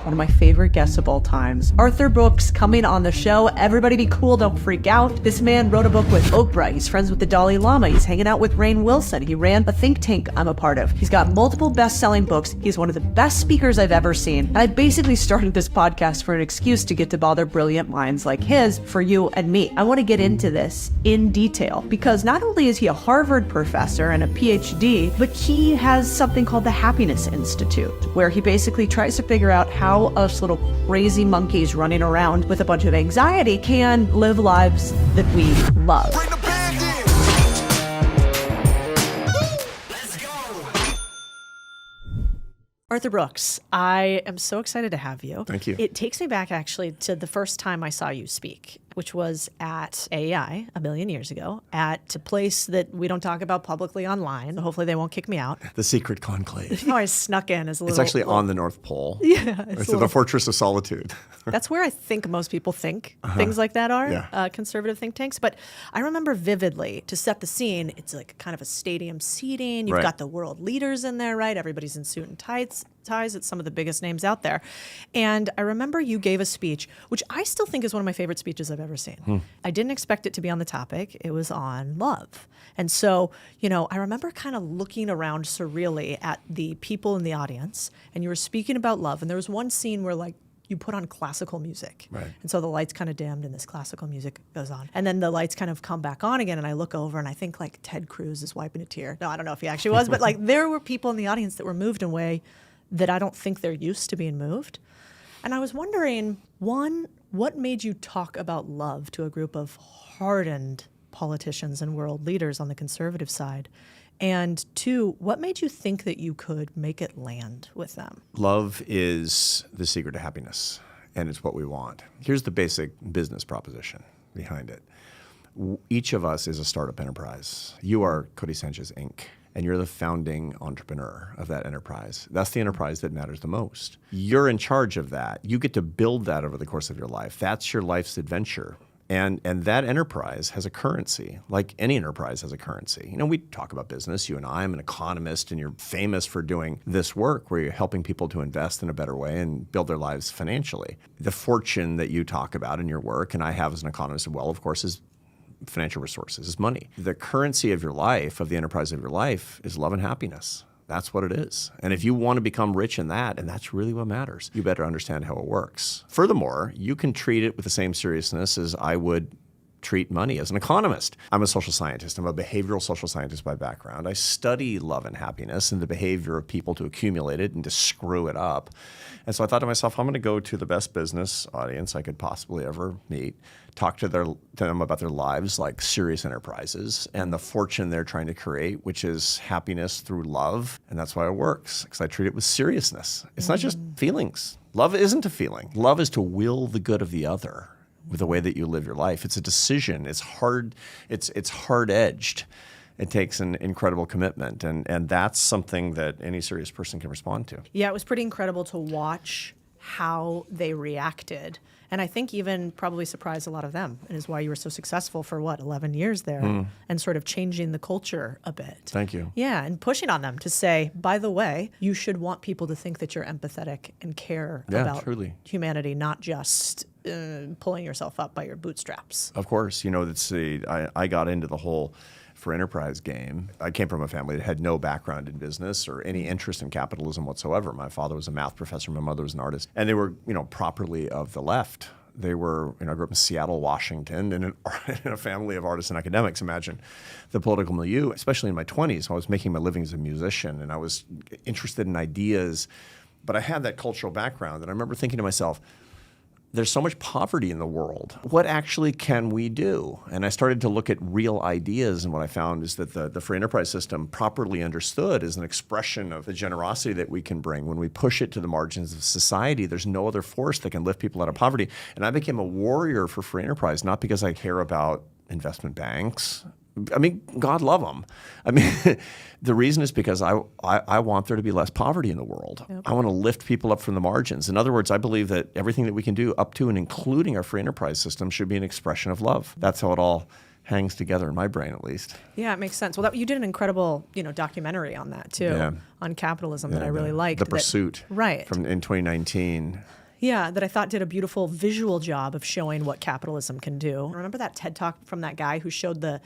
one of my favorite guests of all times. Arthur Brooks coming on the show. Everybody be cool, don't freak out. This man wrote a book with Oprah. He's friends with the Dalai Lama. He's hanging out with Rainn Wilson. He ran a think tank I'm a part of. He's got multiple best-selling books. He's one of the best speakers I've ever seen. And I basically started this podcast for an excuse to get to bother brilliant minds like his for you and me. I want to get into this in detail because not only is he a Harvard professor and a PhD, but he has something called the Happiness Institute, where he basically tries to figure out how us little crazy monkeys running around with a bunch of anxiety can live lives that we love. Bring the band in. Let's go. Arthur Brooks, I am so excited to have you. Thank you. It takes me back actually to the first time I saw you speak, which was at AEI a million years ago at a place that we don't talk about publicly online. Hopefully they won't kick me out. The secret conclave. Oh, I snuck in as a little... It's actually on the North Pole. Yeah. It's the Fortress of Solitude. That's where I think most people think things like that are, Yeah. conservative think tanks. But I remember vividly, to set the scene, it's like kind of a stadium seating. You've Right. got the world leaders in there, right? Everybody's in suit and ties. It's some of the biggest names out there. And I remember you gave a speech, which I still think is one of my favorite speeches I've ever seen. I didn't expect it to be on the topic. It was on love. And so, I remember kind of looking around surreally at the people in the audience, and you were speaking about love. And there was one scene where, like, you put on classical music. Right. And so the lights kind of dimmed and this classical music goes on. And then the lights kind of come back on again and I look over and I think like Ted Cruz is wiping a tear. No, I don't know if he actually was, but like there were people in the audience that were moved in a way that I don't think they're used to being moved. And I was wondering, one, what made you talk about love to a group of hardened politicians and world leaders on the conservative side? And two, what made you think that you could make it land with them? Love is the secret to happiness, and it's what we want. Here's the basic business proposition behind it. Each of us is a startup enterprise. You are Codie Sanchez, Inc., and you're the founding entrepreneur of that enterprise. That's the enterprise that matters the most. You're in charge of that. You get to build that over the course of your life. That's your life's adventure. And that enterprise has a currency, like any enterprise has a currency. We talk about business. You and I, I'm an economist, and you're famous for doing this work where you're helping people to invest in a better way and build their lives financially. The fortune that you talk about in your work, and I have as an economist as well, of course, is financial resources, is money. The currency of your life, of the enterprise of your life, is love and happiness. That's what it is. And if you want to become rich in that, and that's really what matters, you better understand how it works. Furthermore, you can treat it with the same seriousness as I would treat money as an economist. I'm a social scientist. I'm a behavioral social scientist by background. I study love and happiness and the behavior of people to accumulate it and to screw it up. And so I thought to myself, I'm going to go to the best business audience I could possibly ever meet, talk to them about their lives like serious enterprises and the fortune they're trying to create, which is happiness through love. And that's why it works, because I treat it with seriousness. It's not just feelings. Love isn't a feeling. Love is to will the good of the other with the way that you live your life. It's a decision. It's hard. It's hard-edged. It takes an incredible commitment, and that's something that any serious person can respond to. Yeah, it was pretty incredible to watch how they reacted. And I think even probably surprised a lot of them, and is why you were so successful for, 11 years there, and sort of changing the culture a bit. Thank you. Yeah, and pushing on them to say, by the way, you should want people to think that you're empathetic and care about truly. Humanity, not just pulling yourself up by your bootstraps. Of course. I got into the whole for enterprise game. I came from a family that had no background in business or any interest in capitalism whatsoever. My father was a math professor, my mother was an artist, and they were, properly of the left. They were, I grew up in Seattle, Washington, in a family of artists and academics. Imagine the political milieu, especially in my 20s. I was making my living as a musician, and I was interested in ideas, but I had that cultural background, and I remember thinking to myself, there's so much poverty in the world. What actually can we do? And I started to look at real ideas, and what I found is that the free enterprise system, properly understood, is an expression of the generosity that we can bring. When we push it to the margins of society, there's no other force that can lift people out of poverty. And I became a warrior for free enterprise, not because I care about investment banks. God love them. The reason is because I want there to be less poverty in the world. Yep. I want to lift people up from the margins. In other words, I believe that everything that we can do up to and including our free enterprise system should be an expression of love. That's how it all hangs together in my brain, at least. Yeah, it makes sense. Well, you did an incredible, documentary on that too, on capitalism that I really liked. The Pursuit, right, in 2019. Yeah, that I thought did a beautiful visual job of showing what capitalism can do. Remember that TED Talk from that guy who showed the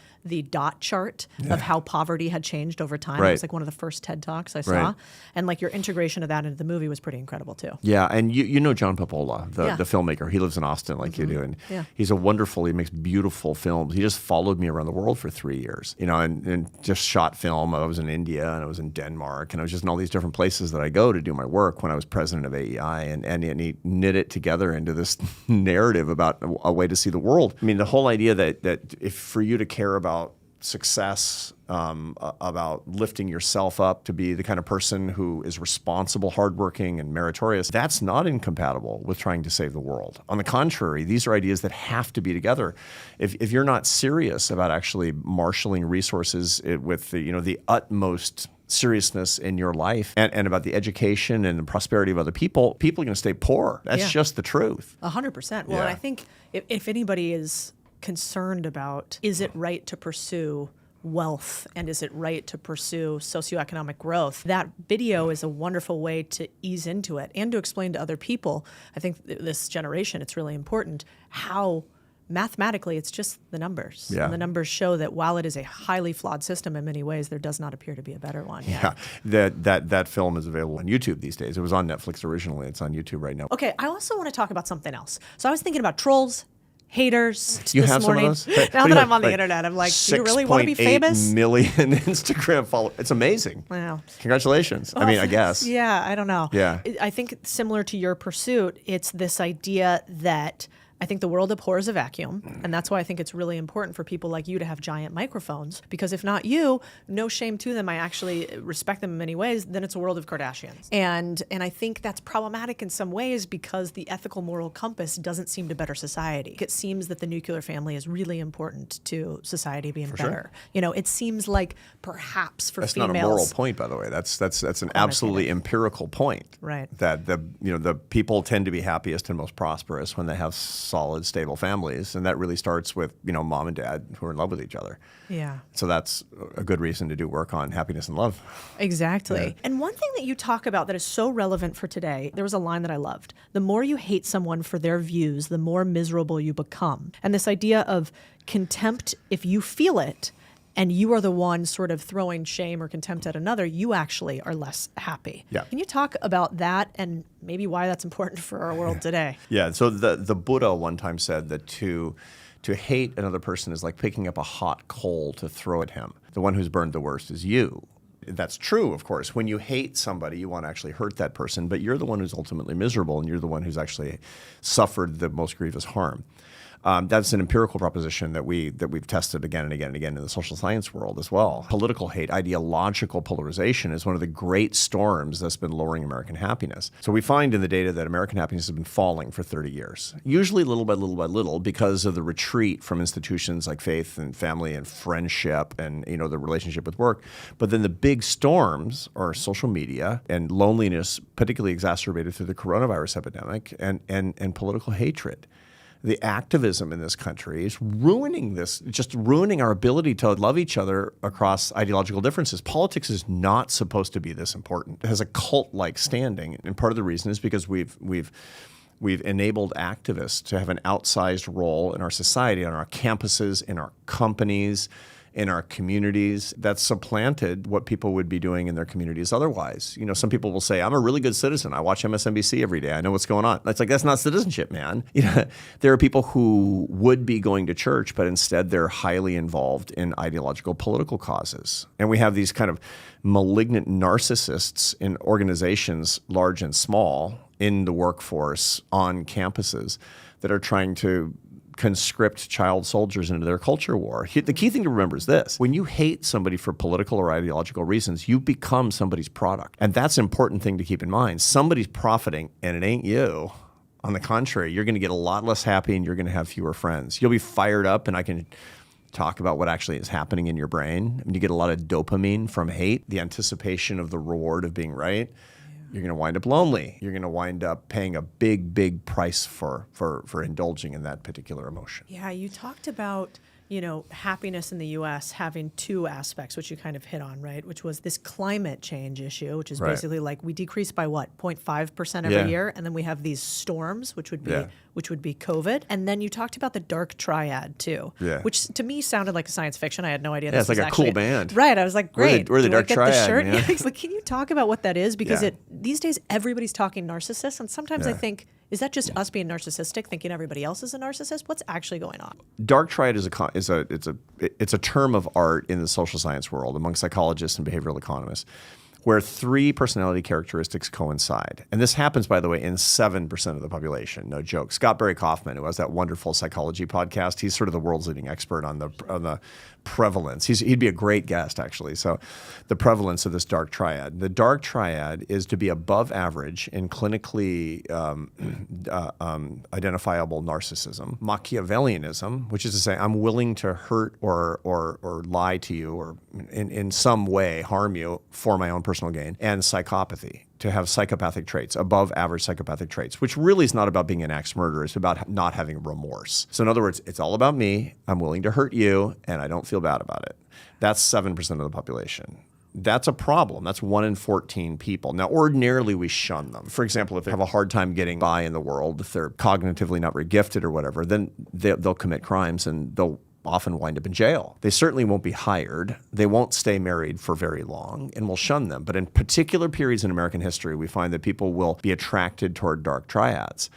dot chart of how poverty had changed over time? Right. It was like one of the first TED Talks I saw. Right. And like your integration of that into the movie was pretty incredible too. Yeah, and you know John Papola, the filmmaker. He lives in Austin like you do, and he's he makes beautiful films. He just followed me around the world for 3 years, and just shot film. I was in India, and I was in Denmark, and I was just in all these different places that I go to do my work when I was president of AEI, and he knit it together into this narrative about a way to see the world. I mean, the whole idea that if for you to care about success, about lifting yourself up to be the kind of person who is responsible, hardworking, and meritorious, that's not incompatible with trying to save the world. On the contrary, these are ideas that have to be together. If you're not serious about actually marshaling resources with the utmost seriousness in your life and about the education and the prosperity of other people are going to stay poor. That's just the truth. 100%. Well, and I think if anybody is concerned about, is it right to pursue wealth and is it right to pursue socioeconomic growth, that video is a wonderful way to ease into it and to explain to other people. I think this generation, it's really important how mathematically, it's just the numbers. Yeah. And the numbers show that while it is a highly flawed system in many ways, there does not appear to be a better one. Yeah, that film is available on YouTube these days. It was on Netflix originally. It's on YouTube right now. Okay, I also want to talk about something else. So I was thinking about trolls, haters You this have morning. some of those? Now that I'm on the internet, I'm like, do you really want to be famous? 6.8 million Instagram followers. It's amazing. Wow. Congratulations. I mean, I guess. Yeah, I don't know. Yeah. I think similar to your pursuit, it's this idea that I think the world abhors a vacuum, and that's why I think it's really important for people like you to have giant microphones, because if not you, no shame to them, I actually respect them in many ways, then it's a world of Kardashians. And I think that's problematic in some ways because the ethical moral compass doesn't seem to better society. It seems that the nuclear family is really important to society being better. Sure. It seems like perhaps for that's females. That's not a moral point, by the way. That's an absolutely empirical point. Right. That the people tend to be happiest and most prosperous when they have solid, stable families, and that really starts with mom and dad who are in love with each other. Yeah. So that's a good reason to do work on happiness and love. Exactly. Yeah. And one thing that you talk about that is so relevant for today, there was a line that I loved. The more you hate someone for their views, the more miserable you become. And this idea of contempt, if you feel it, and you are the one sort of throwing shame or contempt at another, you actually are less happy. Yeah. Can you talk about that and maybe why that's important for our world today? Yeah. So the Buddha one time said that to hate another person is like picking up a hot coal to throw at him. The one who's burned the worst is you. That's true, of course. When you hate somebody, you want to actually hurt that person, but you're the one who's ultimately miserable, and you're the one who's actually suffered the most grievous harm. That's an empirical proposition that we've tested again and again and again in the social science world as well. Political hate, ideological polarization is one of the great storms that's been lowering American happiness. So we find in the data that American happiness has been falling for 30 years, usually little by little by little because of the retreat from institutions like faith and family and friendship and the relationship with work. But then the big storms are social media and loneliness, particularly exacerbated through the coronavirus epidemic, and political hatred. The activism in this country is ruining our ability to love each other across ideological differences. Politics is not supposed to be this important. It has a cult-like standing, and part of the reason is because we've enabled activists to have an outsized role in our society, on our campuses, in our companies, in our communities. That's supplanted what people would be doing in their communities otherwise. Some people will say, I'm a really good citizen. I watch MSNBC every day. I know what's going on. It's like, that's not citizenship, man. There are people who would be going to church, but instead they're highly involved in ideological political causes. And we have these kind of malignant narcissists in organizations, large and small, in the workforce, on campuses, that are trying to conscript child soldiers into their culture war. The key thing to remember is this. When you hate somebody for political or ideological reasons, you become somebody's product. And that's an important thing to keep in mind. Somebody's profiting, and it ain't you. On the contrary, you're going to get a lot less happy and you're going to have fewer friends. You'll be fired up, and I can talk about what actually is happening in your brain. I mean, you get a lot of dopamine from hate, the anticipation of the reward of being right. You're going to wind up lonely. You're going to wind up paying a big, big price for indulging in that particular emotion. Yeah, you talked about happiness in the U.S. having two aspects, which you kind of hit on, right? Which was this climate change issue, which is Right. basically like we decrease by what, 0.5% every Yeah. year, and then we have these storms, which would be Yeah. COVID, and then you talked about the dark triad too, Yeah. which to me sounded like a science fiction. I had no idea. Yeah, this it's like was a cool actually band. right? I was like, We're the- great. we're the Do I dark get triad, the shirt? man. Yeah, he's like, can you talk about what that is? Because Yeah. these days everybody's talking narcissist, and sometimes I Yeah. think, is that just us being narcissistic, thinking everybody else is a narcissist? What's actually going on? Dark triad it's a term of art in the social science world among psychologists and behavioral economists, where three personality characteristics coincide. And this happens, by the way, in 7% of the population. No joke. Scott Barry Kaufman, who has that wonderful psychology podcast, he's sort of the world's leading expert on the prevalence. He'd be a great guest, actually. So the prevalence of this dark triad. The dark triad is to be above average in clinically identifiable narcissism, Machiavellianism, which is to say I'm willing to hurt or lie to you or in some way harm you for my own personal gain, and psychopathy, to have psychopathic traits, above average psychopathic traits, which really is not about being an axe murderer. It's about not having remorse. So in other words, it's all about me. I'm willing to hurt you, and I don't feel bad about it. That's 7% of the population. That's a problem. That's 1 in 14 people. Now, ordinarily, we shun them. For example, if they have a hard time getting by in the world, if they're cognitively not very gifted or whatever, then they'll commit crimes and they'll often wind up in jail. They certainly won't be hired. They won't stay married for very long, and we'll shun them. But in particular periods in American history, we find that people will be attracted toward dark triads.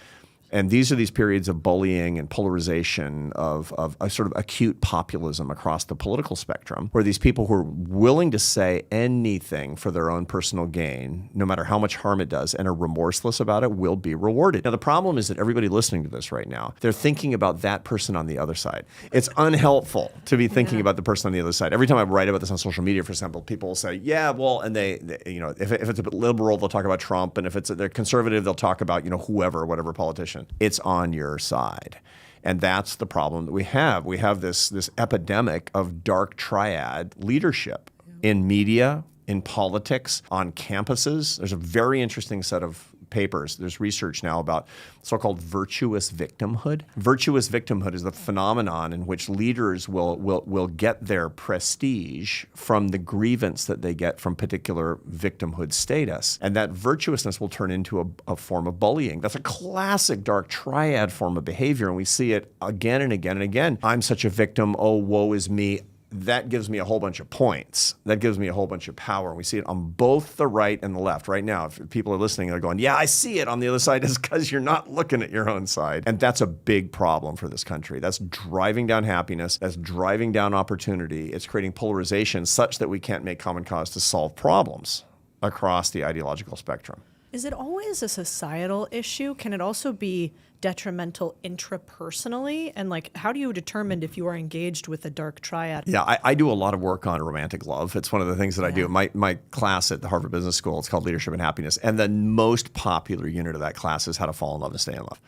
And these are these periods of bullying and polarization, of a sort of acute populism across the political spectrum, where these people who are willing to say anything for their own personal gain, no matter how much harm it does, and are remorseless about it, will be rewarded. Now, the problem is that everybody listening to this right now, they're thinking about that person on the other side. It's unhelpful to be thinking about the person on the other side. Every time I write about this on social media, for example, people will say, yeah, well, and they if it's a bit liberal, they'll talk about Trump, and if they're conservative, they'll talk about, whoever, whatever politician. It's on your side. And that's the problem that we have. We have this epidemic of dark triad leadership in media, in politics, on campuses. There's a very interesting set of papers. There's research now about so-called virtuous victimhood. Virtuous victimhood is the phenomenon in which leaders will get their prestige from the grievance that they get from particular victimhood status. And that virtuousness will turn into a form of bullying. That's a classic dark triad form of behavior, and we see it again and again and again. I'm such a victim. Oh, woe is me. That gives me a whole bunch of points. That gives me a whole bunch of power. And we see it on both the right and the left. Right now, if people are listening, they're going, yeah, I see it on the other side. It's because you're not looking at your own side. And that's a big problem for this country. That's driving down happiness. That's driving down opportunity. It's creating polarization such that we can't make common cause to solve problems across the ideological spectrum. Is it always a societal issue? Can it also be detrimental intrapersonally? And how do you determine if you are engaged with a dark triad? Yeah, I do a lot of work on romantic love. It's one of the things that I do. My class at the Harvard Business School, it's called Leadership and Happiness. And the most popular unit of that class is how to fall in love and stay in love.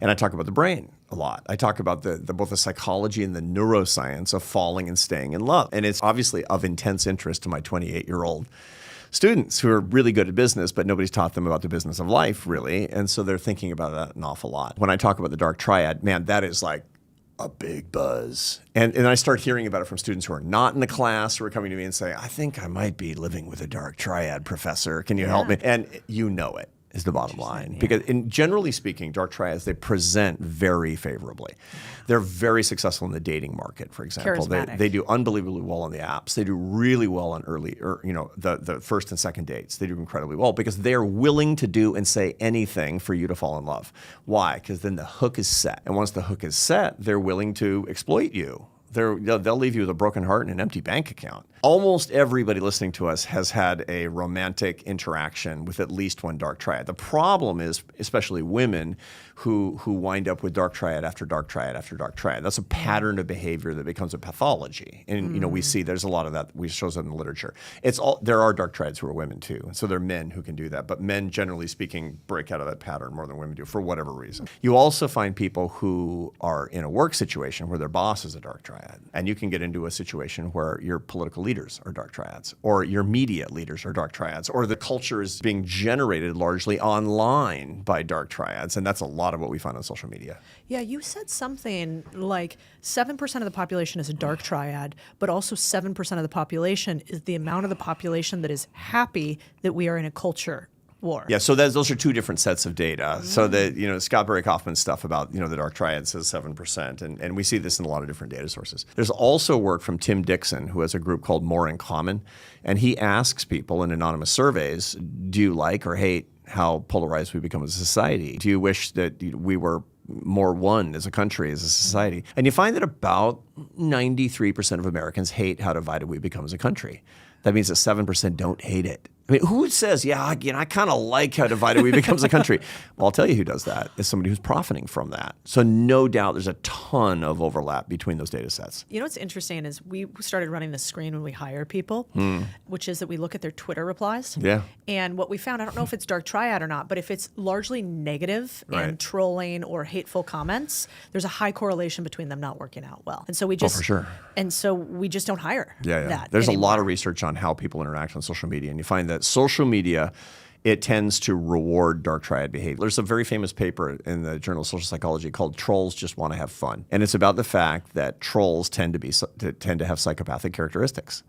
And I talk about the brain a lot. I talk about both the psychology and the neuroscience of falling and staying in love. And it's obviously of intense interest to my 28-year-old students who are really good at business, but nobody's taught them about the business of life, really. And so they're thinking about that an awful lot. When I talk about the dark triad, man, that is like a big buzz. And I start hearing about it from students who are not in the class, who are coming to me and say, I think I might be living with a dark triad, professor. Can you help me? And you know it. Is the bottom line. Because generally speaking, dark triads, they present very favorably. They're very successful in the dating market, for example. They do unbelievably well on the apps. They do really well on the first and second dates. They do incredibly well because they're willing to do and say anything for you to fall in love. Why? Because then the hook is set. And once the hook is set, they're willing to exploit you. They'll leave you with a broken heart and an empty bank account. Almost everybody listening to us has had a romantic interaction with at least one dark triad. The problem is, especially women who wind up with dark triad after dark triad after dark triad. That's a pattern of behavior that becomes a pathology. And we see there's a lot of that. We shows up in the literature. There are dark triads who are women too. And so there are men who can do that. But men, generally speaking, break out of that pattern more than women do for whatever reason. You also find people who are in a work situation where their boss is a dark triad. And you can get into a situation where your political leaders are dark triads, or your media leaders are dark triads, or the culture is being generated largely online by dark triads. And that's a lot of what we find on social media. Yeah, you said something like 7% of the population is a dark triad, but also 7% of the population is the amount of the population that is happy that we are in a culture war. Yeah, so those are two different sets of data. So that, Scott Barry Kaufman's stuff about, the dark triad says 7%, and we see this in a lot of different data sources. There's also work from Tim Dixon, who has a group called More in Common, and he asks people in anonymous surveys, do you like or hate how polarized we become as a society? Do you wish that we were more one as a country, as a society? And you find that about 93% of Americans hate how divided we become as a country. That means that 7% don't hate it. I mean, who says, I kind of like how divided we become as a country? Well, I'll tell you who does that is somebody who's profiting from that. So no doubt there's a ton of overlap between those data sets. You know what's interesting is we started running this screen when we hire people, which is that we look at their Twitter replies. Yeah. And what we found, I don't know if it's dark triad or not, but if it's largely negative Right. and trolling or hateful comments, there's a high correlation between them not working out well. And so we just, for sure. And so we just don't hire that There's anymore. a lot of research on how people interact on social media, and you find that social media, it tends to reward dark triad behavior. There's a very famous paper in the Journal of Social Psychology called "Trolls Just Want to Have Fun," and it's about the fact that trolls tend to have psychopathic characteristics.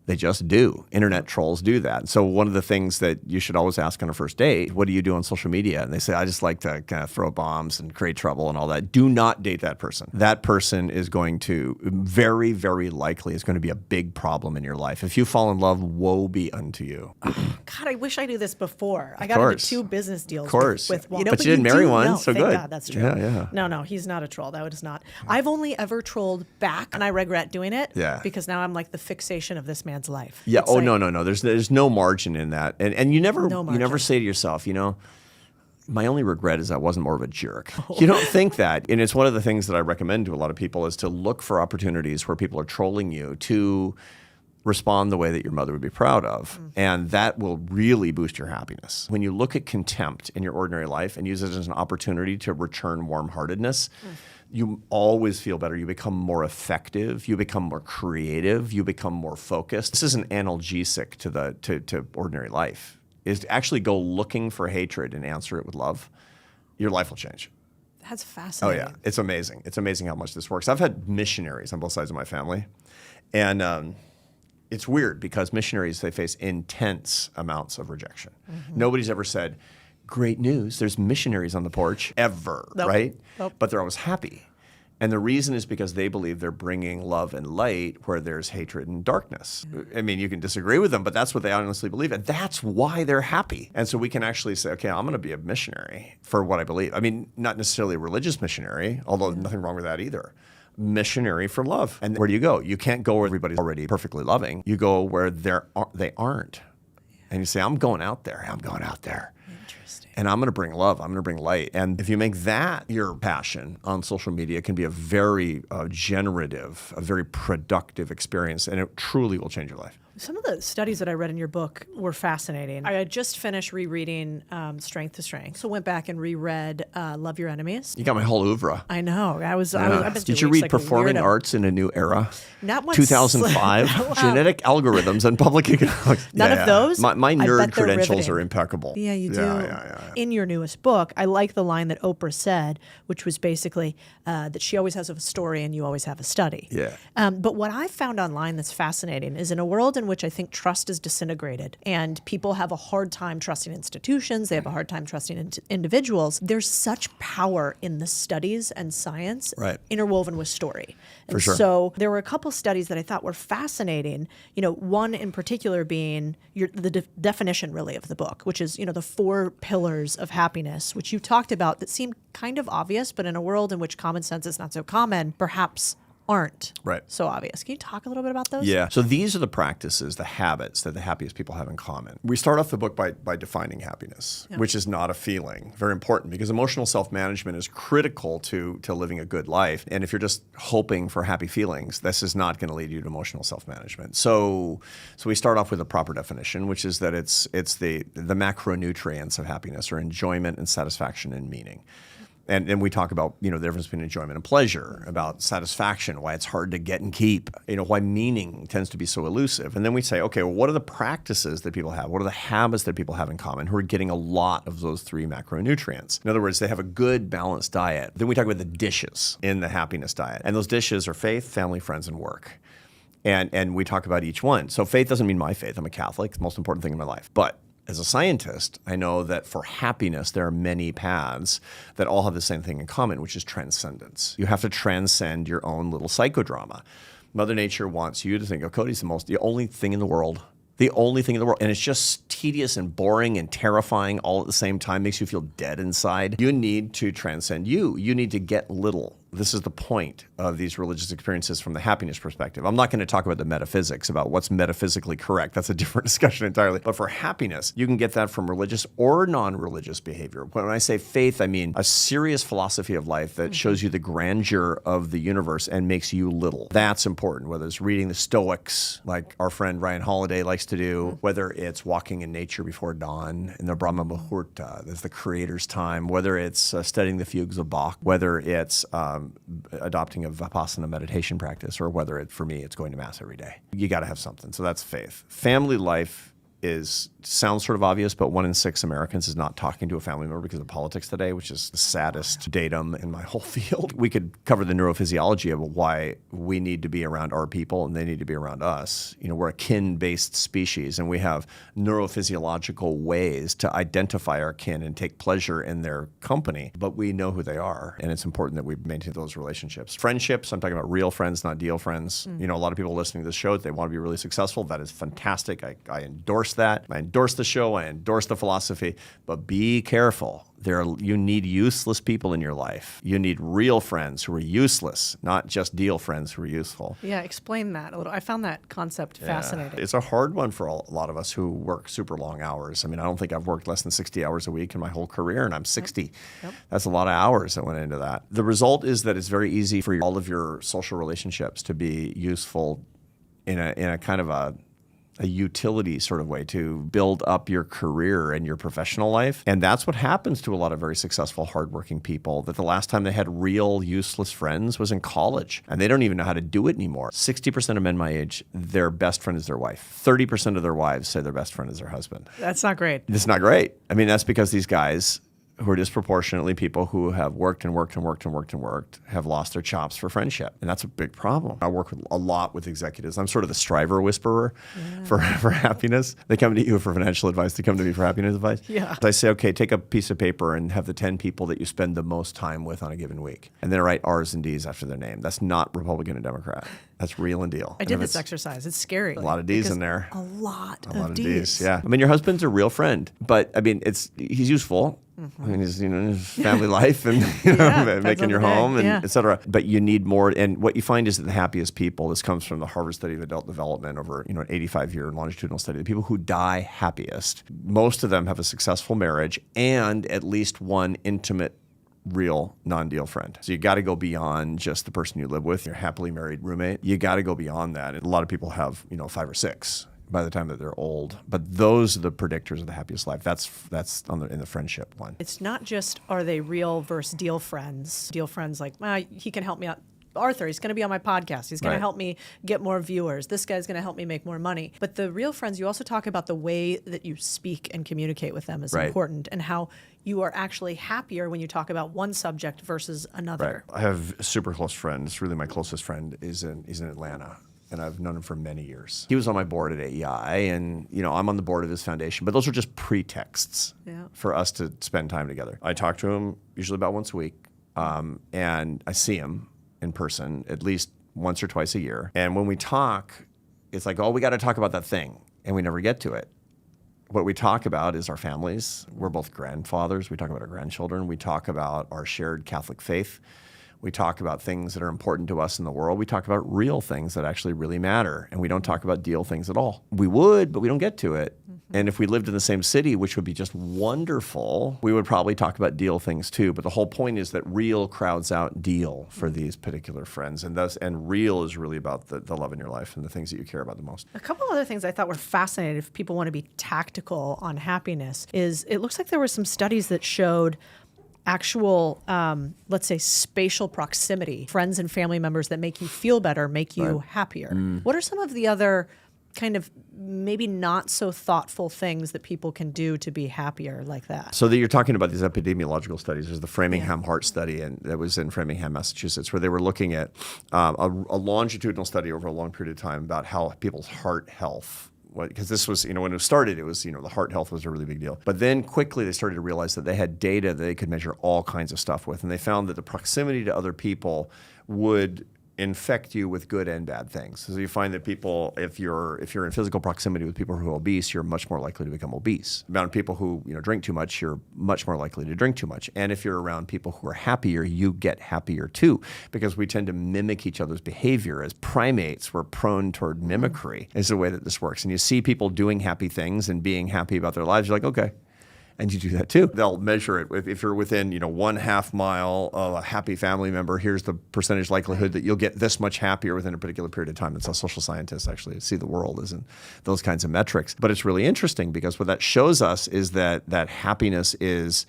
They just do. Internet trolls do that. So one of the things that you should always ask on a first date, what do you do on social media? And they say, I just like to kind of throw bombs and create trouble and all that. Do not date that person. That person is going to, very, very likely, is going to be a big problem in your life. If you fall in love, woe be unto you. God, I wish I knew this before. I got into 2 business deals with one. But you didn't marry one, no, so thank good. God, that's true. Yeah. No, he's not a troll. That is not. I've only ever trolled back, and I regret doing it. Yeah. Because now I'm like the fixation of this man's life. Yeah. It's like, No. There's no margin in that, and you never margin. say to yourself, my only regret is I wasn't more of a jerk. You don't think that, and it's one of the things that I recommend to a lot of people is to look for opportunities where people are trolling you to respond the way that your mother would be proud of, and that will really boost your happiness. When you look at contempt in your ordinary life and use it as an opportunity to return warm-heartedness. You always feel better. You become more effective. You become more creative. You become more focused. This is an analgesic to ordinary life. Is to actually go looking for hatred and answer it with love. Your life will change. That's Oh fascinating. yeah, it's amazing. It's amazing how much this works. I've had missionaries on both sides of my family, and it's weird because missionaries, they face intense amounts of rejection. Nobody's ever said, great news, there's missionaries on the porch, ever, Nope. right? Nope. But they're always happy. And the reason is because they believe they're bringing love and light where there's hatred and darkness. I mean, you can disagree with them, but that's what they honestly believe. And that's why they're happy. And so we can actually say, okay, I'm going to be a missionary for what I believe. I mean, not necessarily a religious missionary, although nothing wrong with that either. Missionary for love. And where do you go? You can't go where everybody's already perfectly loving. You go where they aren't. And you say, I'm going out there. I'm going out there. Interesting. And I'm going to bring love. I'm going to bring light. And if you make that your passion on social media, it can be a very generative, a very productive experience. And it truly will change your life. Some of the studies that I read in your book were fascinating. I had just finished rereading Strength to Strength, so went back and reread Love Your Enemies. You got my whole ouvre. I know. I've been Did you read Performing Arts in a New Era? Not once. 2005, Wow. Genetic Algorithms and Public Economics. None of those? My I bet nerd they're credentials riveting. are impeccable. Yeah, you do. Yeah. In your newest book, I like the line that Oprah said, which was basically that she always has a story and you always have a study. Yeah. But what I found online that's fascinating is in a world in which I think trust is disintegrated and people have a hard time trusting institutions, they have a hard time trusting individuals, there's such power in the studies and science Right. interwoven with story. And For sure. so there were a couple studies that I thought were fascinating, one in particular being the definition really of the book, which is, the 4 pillars of happiness, which you talked about that seem kind of obvious, but in a world in which common sense is not so common, perhaps aren't Right. so obvious. Can you talk a little bit about those? Yeah. So these are the practices, the habits that the happiest people have in common. We start off the book by defining happiness, which is not a feeling. Very important because emotional self-management is critical to living a good life. And if you're just hoping for happy feelings, this is not going to lead you to emotional self-management. So we start off with a proper definition, which is that it's the macronutrients of happiness or enjoyment and satisfaction and meaning. And we talk about, the difference between enjoyment and pleasure, about satisfaction, why it's hard to get and keep, why meaning tends to be so elusive. And then we say, okay, well, what are the practices that people have? What are the habits that people have in common who are getting a lot of those 3 macronutrients? In other words, they have a good balanced diet. Then we talk about the dishes in the happiness diet. And those dishes are faith, family, friends, and work. And we talk about each one. So faith doesn't mean my faith. I'm a Catholic. It's the most important thing in my life. But as a scientist, I know that for happiness, there are many paths that all have the same thing in common, which is transcendence. You have to transcend your own little psychodrama. Mother Nature wants you to think, Codie's the only thing in the world. The only thing in the world. And it's just tedious and boring and terrifying all at the same time, makes you feel dead inside. You need to transcend you. You need to get little. This is the point of these religious experiences from the happiness perspective. I'm not going to talk about the metaphysics, about what's metaphysically correct. That's a different discussion entirely. But for happiness, you can get that from religious or non-religious behavior. When I say faith, I mean a serious philosophy of life that shows you the grandeur of the universe and makes you little. That's important, whether it's reading the Stoics, like our friend Ryan Holiday likes to do, whether it's walking in nature before dawn in the Brahma Muhurta, that's the creator's time, whether it's studying the fugues of Bach, whether it's adopting a Vipassana meditation practice, or whether for me, it's going to Mass every day. You got to have something. So that's faith. Family life sounds sort of obvious, but 1 in 6 Americans is not talking to a family member because of politics today, which is the saddest datum in my whole field. We could cover the neurophysiology of why we need to be around our people and they need to be around us. We're a kin-based species, and we have neurophysiological ways to identify our kin and take pleasure in their company, but we know who they are, and it's important that we maintain those relationships. Friendships, I'm talking about real friends, not deal friends. A lot of people listening to this show, they want to be really successful. That is fantastic. I endorse that. I endorse the show. I endorse the philosophy. But be careful. You need useless people in your life. You need real friends who are useless, not just deal friends who are useful. Yeah, explain that a little. I found that concept fascinating. It's a hard one for a lot of us who work super long hours. I don't think I've worked less than 60 hours a week in my whole career, and I'm 60. Yep. That's a lot of hours that went into that. The result is that it's very easy for all of your social relationships to be useful in a kind of a utility sort of way to build up your career and your professional life. And that's what happens to a lot of very successful, hardworking people, that the last time they had real useless friends was in college, and they don't even know how to do it anymore. 60% of men my age, their best friend is their wife. 30% of their wives say their best friend is their husband. That's not great. It's not great. That's because these guys who are disproportionately people who have worked and worked and worked and worked and worked, have lost their chops for friendship. And that's a big problem. I work a lot with executives. I'm sort of the striver whisperer for happiness. They come to you for financial advice. They come to me for happiness advice. Yeah. I say, okay, take a piece of paper and have the 10 people that you spend the most time with on a given week. And then write R's and D's after their name. That's not Republican and Democrat. That's real and deal. I did this exercise. It's scary. A lot of D's in there. A lot of D's. Yeah. Your husband's a real friend, but he's useful. He's his family life and making your home and et cetera. But you need more. And what you find is that the happiest people, this comes from the Harvard study of adult development over an 85-year longitudinal study, the people who die happiest, most of them have a successful marriage and at least one intimate, real non-deal friend. So you got to go beyond just the person you live with, your happily married roommate. You got to go beyond that. And a lot of people have 5 or 6 by the time that they're old. But those are the predictors of the happiest life. That's in the friendship one. It's not just are they real versus deal friends. Deal friends like, he can help me out. Arthur, he's going to be on my podcast. He's going to help me get more viewers. This guy's going to help me make more money. But the real friends, you also talk about the way that you speak and communicate with them is important, and how you are actually happier when you talk about one subject versus another. Right. I have super close friends. Really, my closest friend is in Atlanta. And I've known him for many years. He was on my board at AEI, and I'm on the board of his foundation. But those are just pretexts for us to spend time together. I talk to him usually about once a week, and I see him in person at least once or twice a year. And when we talk, it's like, we got to talk about that thing, and we never get to it. What we talk about is our families. We're both grandfathers. We talk about our grandchildren. We talk about our shared Catholic faith. We talk about things that are important to us in the world. We talk about real things that actually really matter. And we don't talk about deal things at all. We would, but we don't get to it. And if we lived in the same city, which would be just wonderful, we would probably talk about deal things too. But the whole point is that real crowds out deal for these particular friends. And real is really about the love in your life and the things that you care about the most. A couple other things I thought were fascinating, if people want to be tactical on happiness, is it looks like there were some studies that showed actual, let's say, spatial proximity, friends and family members that make you feel better, make you happier. What are some of the other kind of maybe not so thoughtful things that people can do to be happier like that? So that you're talking about these epidemiological studies. There's the Framingham Heart Study, and that was in Framingham, Massachusetts, where they were looking at a longitudinal study over a long period of time about how people's heart health. Because this was, when it started, it was, the heart health was a really big deal. But then quickly they started to realize that they had data that they could measure all kinds of stuff with. And they found that the proximity to other people would infect you with good and bad things. So you find that people, if you're in physical proximity with people who are obese, you're much more likely to become obese. Around people who drink too much, you're much more likely to drink too much. And if you're around people who are happier, you get happier too, because we tend to mimic each other's behavior. As primates, we're prone toward mimicry is the way that this works. And you see people doing happy things and being happy about their lives, you're like, okay. And you do that too. They'll measure it. If you're within 1/2 mile of a happy family member, here's the percentage likelihood that you'll get this much happier within a particular period of time. That's how social scientists actually see the world, is in those kinds of metrics. But it's really interesting because what that shows us is that happiness is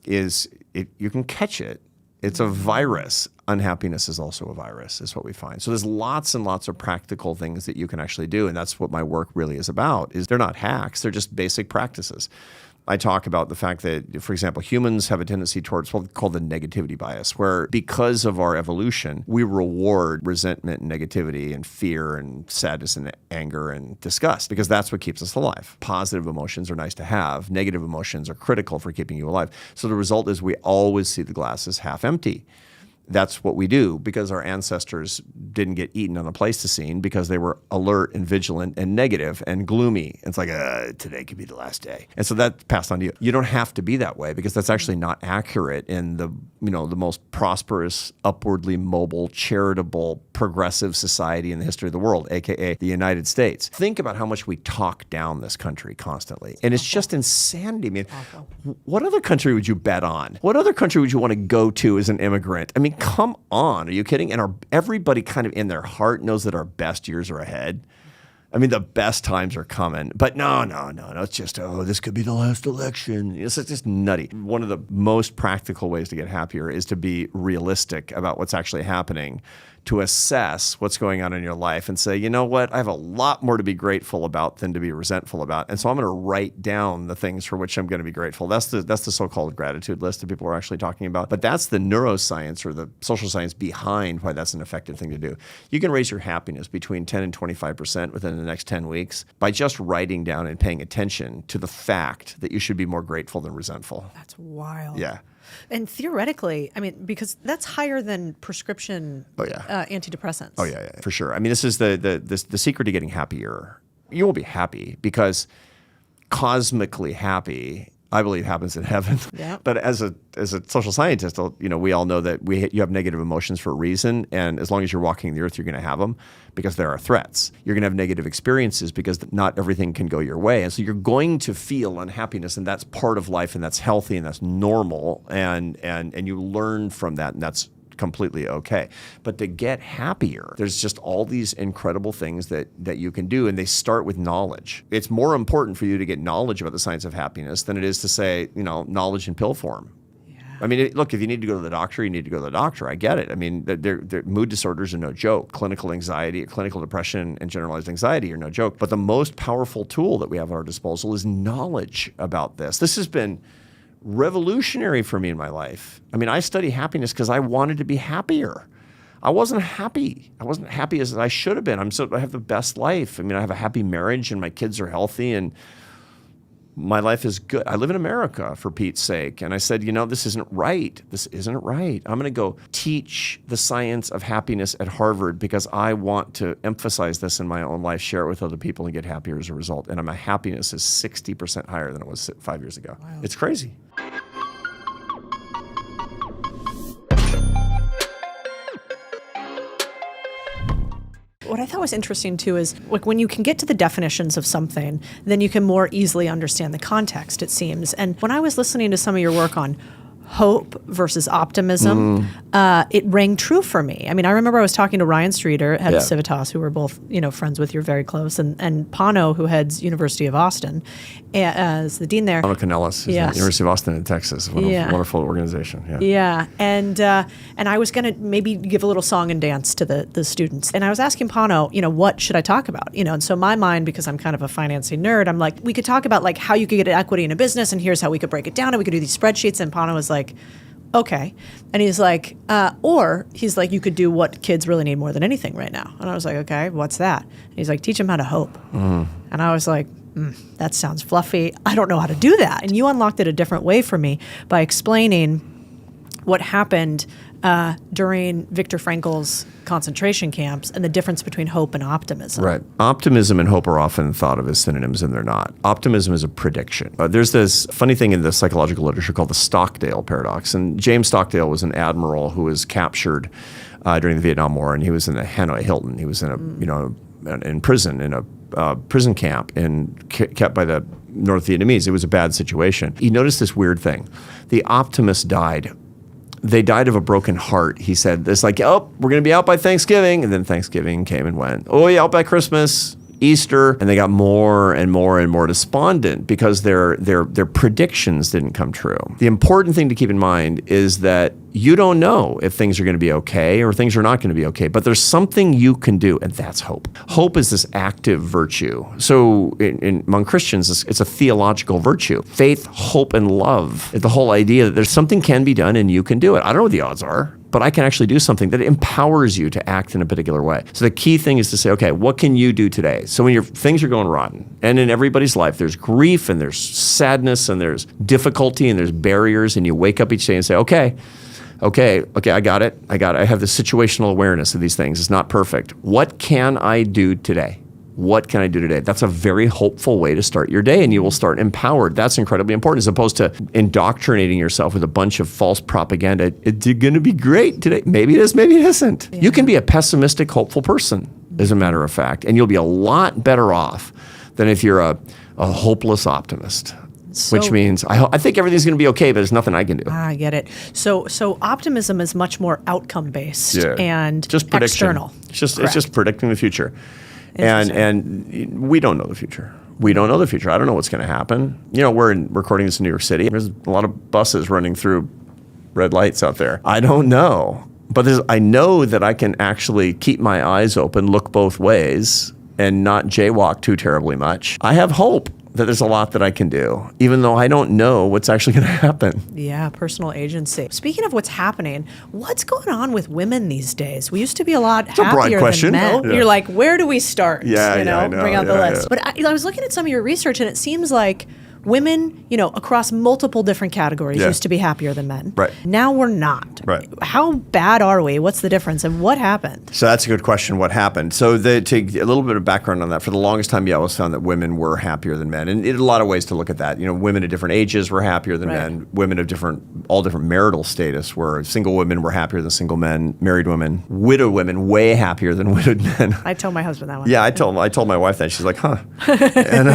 you can catch it. It's a virus. Unhappiness is also a virus, is what we find. So there's lots and lots of practical things that you can actually do, and that's what my work really is about. Is they're not hacks; they're just basic practices. I talk about the fact that, for example, humans have a tendency towards what's called the negativity bias, where because of our evolution, we reward resentment and negativity and fear and sadness and anger and disgust, because that's what keeps us alive. Positive emotions are nice to have. Negative emotions are critical for keeping you alive. So the result is we always see the glass as half empty. That's what we do because our ancestors didn't get eaten on a Pleistocene because they were alert and vigilant and negative and gloomy. It's like, today could be the last day. And so that passed on to you. You don't have to be that way because that's actually not accurate in the most prosperous, upwardly mobile, charitable, progressive society in the history of the world, aka the United States. Think about how much we talk down this country constantly. And it's just insanity. I mean, what other country would you bet on? What other country would you want to go to as an immigrant? I mean, come on. Are you kidding? And everybody kind of in their heart knows that our best years are ahead. I mean, the best times are coming. But no. It's just, this could be the last election. It's just nutty. One of the most practical ways to get happier is to be realistic about what's actually happening, to assess what's going on in your life and say, you know what, I have a lot more to be grateful about than to be resentful about. And so I'm going to write down the things for which I'm going to be grateful. That's the so-called gratitude list that people are actually talking about. But that's the neuroscience or the social science behind why that's an effective thing to do. You can raise your happiness between 10 and 25% within the next 10 weeks by just writing down and paying attention to the fact that you should be more grateful than resentful. That's wild. Yeah. And theoretically, I mean, because that's higher than prescription antidepressants. Oh, yeah, for sure. I mean, this is the secret to getting happier. You won't be happy because cosmically happy, I believe, happens in heaven. Yeah. But as a social scientist, we all know that you have negative emotions for a reason, and as long as you're walking the earth, you're going to have them because there are threats. You're going to have negative experiences because not everything can go your way, and so you're going to feel unhappiness, and that's part of life, and that's healthy, and that's normal, and you learn from that, and that's completely okay. But to get happier, there's just all these incredible things that you can do, and they start with knowledge. It's more important for you to get knowledge about the science of happiness than it is to say, knowledge in pill form. Yeah. I mean, look, if you need to go to the doctor, you need to go to the doctor. I get it. I mean, mood disorders are no joke. Clinical anxiety, clinical depression, and generalized anxiety are no joke. But the most powerful tool that we have at our disposal is knowledge about this. This has been revolutionary for me in my life. I mean, I study happiness because I wanted to be happier. I wasn't happy. I wasn't happy as I should have been. I have the best life. I mean, I have a happy marriage and my kids are healthy and my life is good. I live in America, for Pete's sake. And I said, this isn't right. This isn't right. I'm going to go teach the science of happiness at Harvard because I want to emphasize this in my own life, share it with other people, and get happier as a result. And my happiness is 60% higher than it was 5 years ago. Wow. It's crazy. What I thought was interesting too is like when you can get to the definitions of something, then you can more easily understand the context, it seems. And when I was listening to some of your work on hope versus optimism, it rang true for me. I mean, I remember I was talking to Ryan Streeter, head of Yeah. Civitas, who we're both, friends with. You're very close, and Pano, who heads University of Austin, as the dean there. Pano Canellis, Yes. University of Austin in Texas, wonderful organization. Yeah. Yeah, and I was going to maybe give a little song and dance to the students, and I was asking Pano, what should I talk about? And so my mind, because I'm kind of a financing nerd, I'm like, we could talk about like how you could get equity in a business, and here's how we could break it down, and we could do these spreadsheets. And Pano was like, okay. And he's like, you could do what kids really need more than anything right now. And I was like, okay, what's that? And he's like, teach them how to hope. And I was like, that sounds fluffy. I don't know how to do that. And you unlocked it a different way for me by explaining what happened during Viktor Frankl's concentration camps and the difference between hope and optimism. Right. Optimism and hope are often thought of as synonyms, and they're not. Optimism is a prediction. There's this funny thing in the psychological literature called the Stockdale paradox. And James Stockdale was an admiral who was captured during the Vietnam War, and he was in the Hanoi Hilton. He was in in prison, in a prison camp, and kept by the North Vietnamese. It was a bad situation. He noticed this weird thing. The optimists died. They died of a broken heart. He said, it's like, oh, we're going to be out by Thanksgiving. And then Thanksgiving came and went. Oh, yeah, out by Christmas, Easter. And they got more and more and more despondent because their predictions didn't come true. The important thing to keep in mind is that you don't know if things are going to be okay or things are not going to be okay, but there's something you can do, and that's hope. Hope is this active virtue. So among Christians, it's a theological virtue. Faith, hope, and love. The whole idea that there's something can be done and you can do it. I don't know what the odds are, but I can actually do something that empowers you to act in a particular way. So the key thing is to say, okay, what can you do today? So when things are going rotten, and in everybody's life, there's grief and there's sadness and there's difficulty and there's barriers, and you wake up each day and say, okay, I got it. I have the situational awareness of these things. It's not perfect. What can I do today? What can I do today? That's a very hopeful way to start your day, and you will start empowered. That's incredibly important, as opposed to indoctrinating yourself with a bunch of false propaganda. It's going to be great today. Maybe it is, maybe it isn't. Yeah. You can be a pessimistic, hopeful person, as a matter of fact, and you'll be a lot better off than if you're a hopeless optimist. Which means I think everything's going to be okay, but there's nothing I can do. I get it. So optimism is much more outcome based and just prediction. External. It's just predicting the future, and we don't know the future. We don't know the future. I don't know what's going to happen. We're recording this in New York City. There's a lot of buses running through red lights out there. I don't know, but I know that I can actually keep my eyes open, look both ways, and not jaywalk too terribly much. I have hope that there's a lot that I can do, even though I don't know what's actually going to happen. Yeah, personal agency. Speaking of what's happening, what's going on with women these days? We used to be a lot happier than men. Yeah. You're like, where do we start? I know. Bring out the list. But I was looking at some of your research, and it seems like women, across multiple different categories used to be happier than men. Right. Now we're not. Right. How bad are we? What's the difference? And what happened? So that's a good question. What happened? So to a little bit of background on that, for the longest time, I always found that women were happier than men. And a lot of ways to look at that. Women at different ages were happier than men. Women of all different marital status were. Single women were happier than single men. Married women. Widowed women, way happier than widowed men. I told my husband that one. Yeah, I told my wife that. She's like, huh. And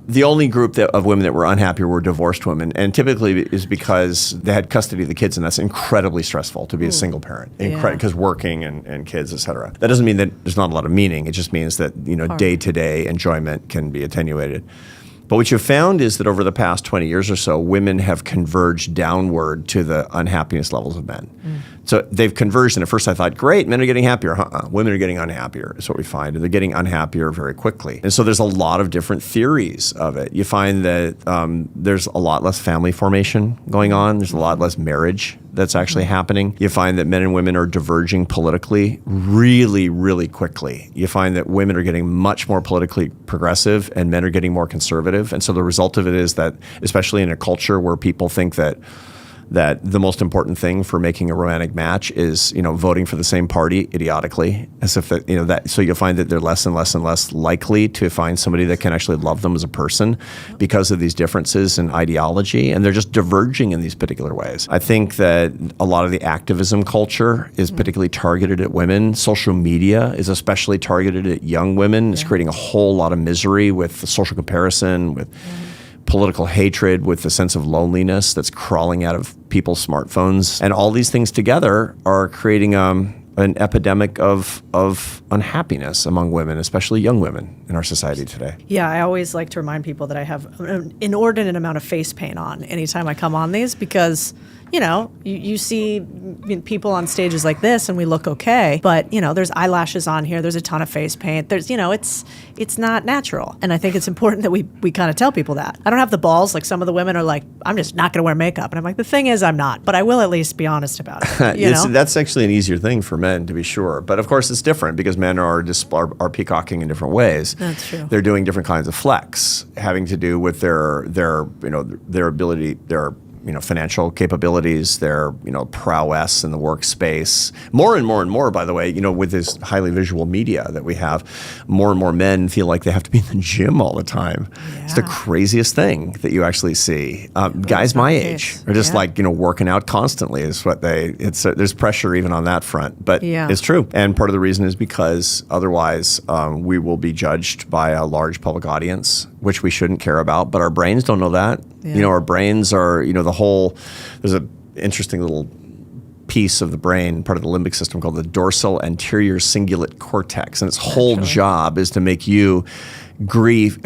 the only group of women that were unhappy were divorced women, and typically is because they had custody of the kids, and that's incredibly stressful to be a single parent, because working and kids, et cetera. That doesn't mean that there's not a lot of meaning. It just means that day-to-day enjoyment can be attenuated. But what you've found is that over the past 20 years or so, women have converged downward to the unhappiness levels of men. So they've converged, and at first I thought, great, men are getting happier. Women are getting unhappier is what we find, and they're getting unhappier very quickly. And so there's a lot of different theories of it. You find that there's a lot less family formation going on. There's a lot less marriage that's actually happening. You find that men and women are diverging politically really, really quickly. You find that women are getting much more politically progressive and men are getting more conservative. And so the result of it is that, especially in a culture where people think that the most important thing for making a romantic match is, voting for the same party idiotically, as if that, so you'll find that they're less and less and less likely to find somebody that can actually love them as a person because of these differences in ideology, and they're just diverging in these particular ways. I think that a lot of the activism culture is particularly targeted at women. Social media is especially targeted at young women. It's creating a whole lot of misery with the social comparison, political hatred with the sense of loneliness that's crawling out of people's smartphones. And all these things together are creating an epidemic of unhappiness among women, especially young women in our society today. Yeah, I always like to remind people that I have an inordinate amount of face paint on anytime I come on these because, you see people on stages like this and we look okay, but, there's eyelashes on here, there's a ton of face paint, there's, it's not natural. And I think it's important that we kind of tell people that. I don't have the balls, like some of the women are like, I'm just not going to wear makeup. And I'm like, the thing is, I'm not, but I will at least be honest about it. That's actually an easier thing for men, to be sure. But of course, it's different because men are peacocking in different ways. That's true. They're doing different kinds of flex, having to do with their ability, their financial capabilities, their prowess in the workspace. More and more and more, by the way, with this highly visual media that we have, more and more men feel like they have to be in the gym all the time. Yeah. It's the craziest thing that you actually see. Guys my age are just working out constantly. Is what there's pressure even on that front, but it's true. And part of the reason is because otherwise we will be judged by a large public audience, which we shouldn't care about. But our brains don't know that. Yeah. Our brains are there's an interesting little piece of the brain, part of the limbic system, called the dorsal anterior cingulate cortex, and its whole job is to make you aggrieved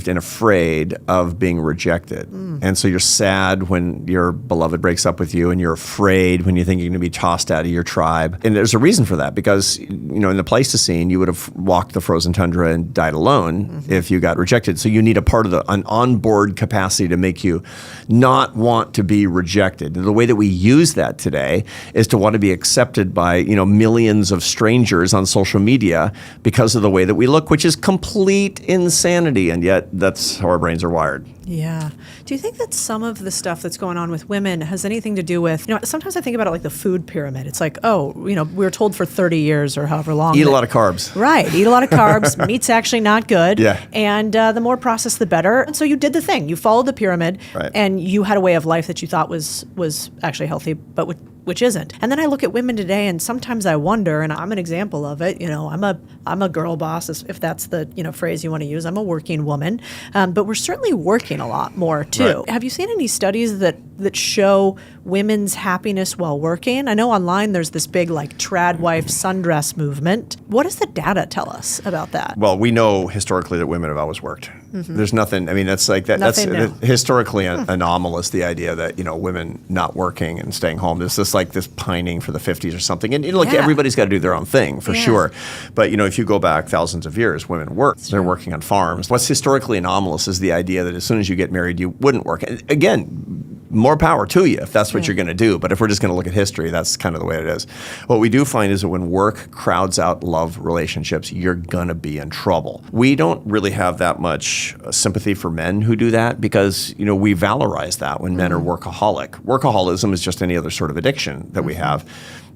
and afraid of being rejected. And so you're sad when your beloved breaks up with you, and you're afraid when you think you're going to be tossed out of your tribe. And there's a reason for that, because in the Pleistocene you would have walked the frozen tundra and died alone if you got rejected. So you need an onboard capacity to make you not want to be rejected. And the way that we use that today is to want to be accepted by millions of strangers on social media because of the way that we look, which is complete insanity, and yet that's how our brains are wired. Yeah. Do you think that some of the stuff that's going on with women has anything to do with, sometimes I think about it like the food pyramid. It's like, we were told for 30 years or however long. Eat a lot of carbs. Right. Eat a lot of carbs. Meat's actually not good. Yeah. And the more processed, the better. And so you did the thing. You followed the pyramid, and you had a way of life that you thought was actually healthy, but which isn't. And then I look at women today, and sometimes I wonder, and I'm an example of it. I'm a girl boss, if that's the phrase you want to use. I'm a working woman, but we're certainly working a lot more too. Right. Have you seen any studies that show women's happiness while working? I know online there's this big trad wife sundress movement. What does the data tell us about that? Well, we know historically that women have always worked. There's nothing. I mean, that's like that. That's historically anomalous. The idea that women not working and staying home. There's this pining for the 50s or something. And everybody's got to do their own thing for sure. But if you go back thousands of years, women work. They're working on farms. What's historically anomalous is the idea that as soon as you get married, you wouldn't work. And again, more power to you if that's what you're going to do. But if we're just going to look at history, that's kind of the way it is. What we do find is that when work crowds out love relationships, you're going to be in trouble. We don't really have that much sympathy for men who do that because, we valorize that when men are workaholic. Workaholism is just any other sort of addiction that we have.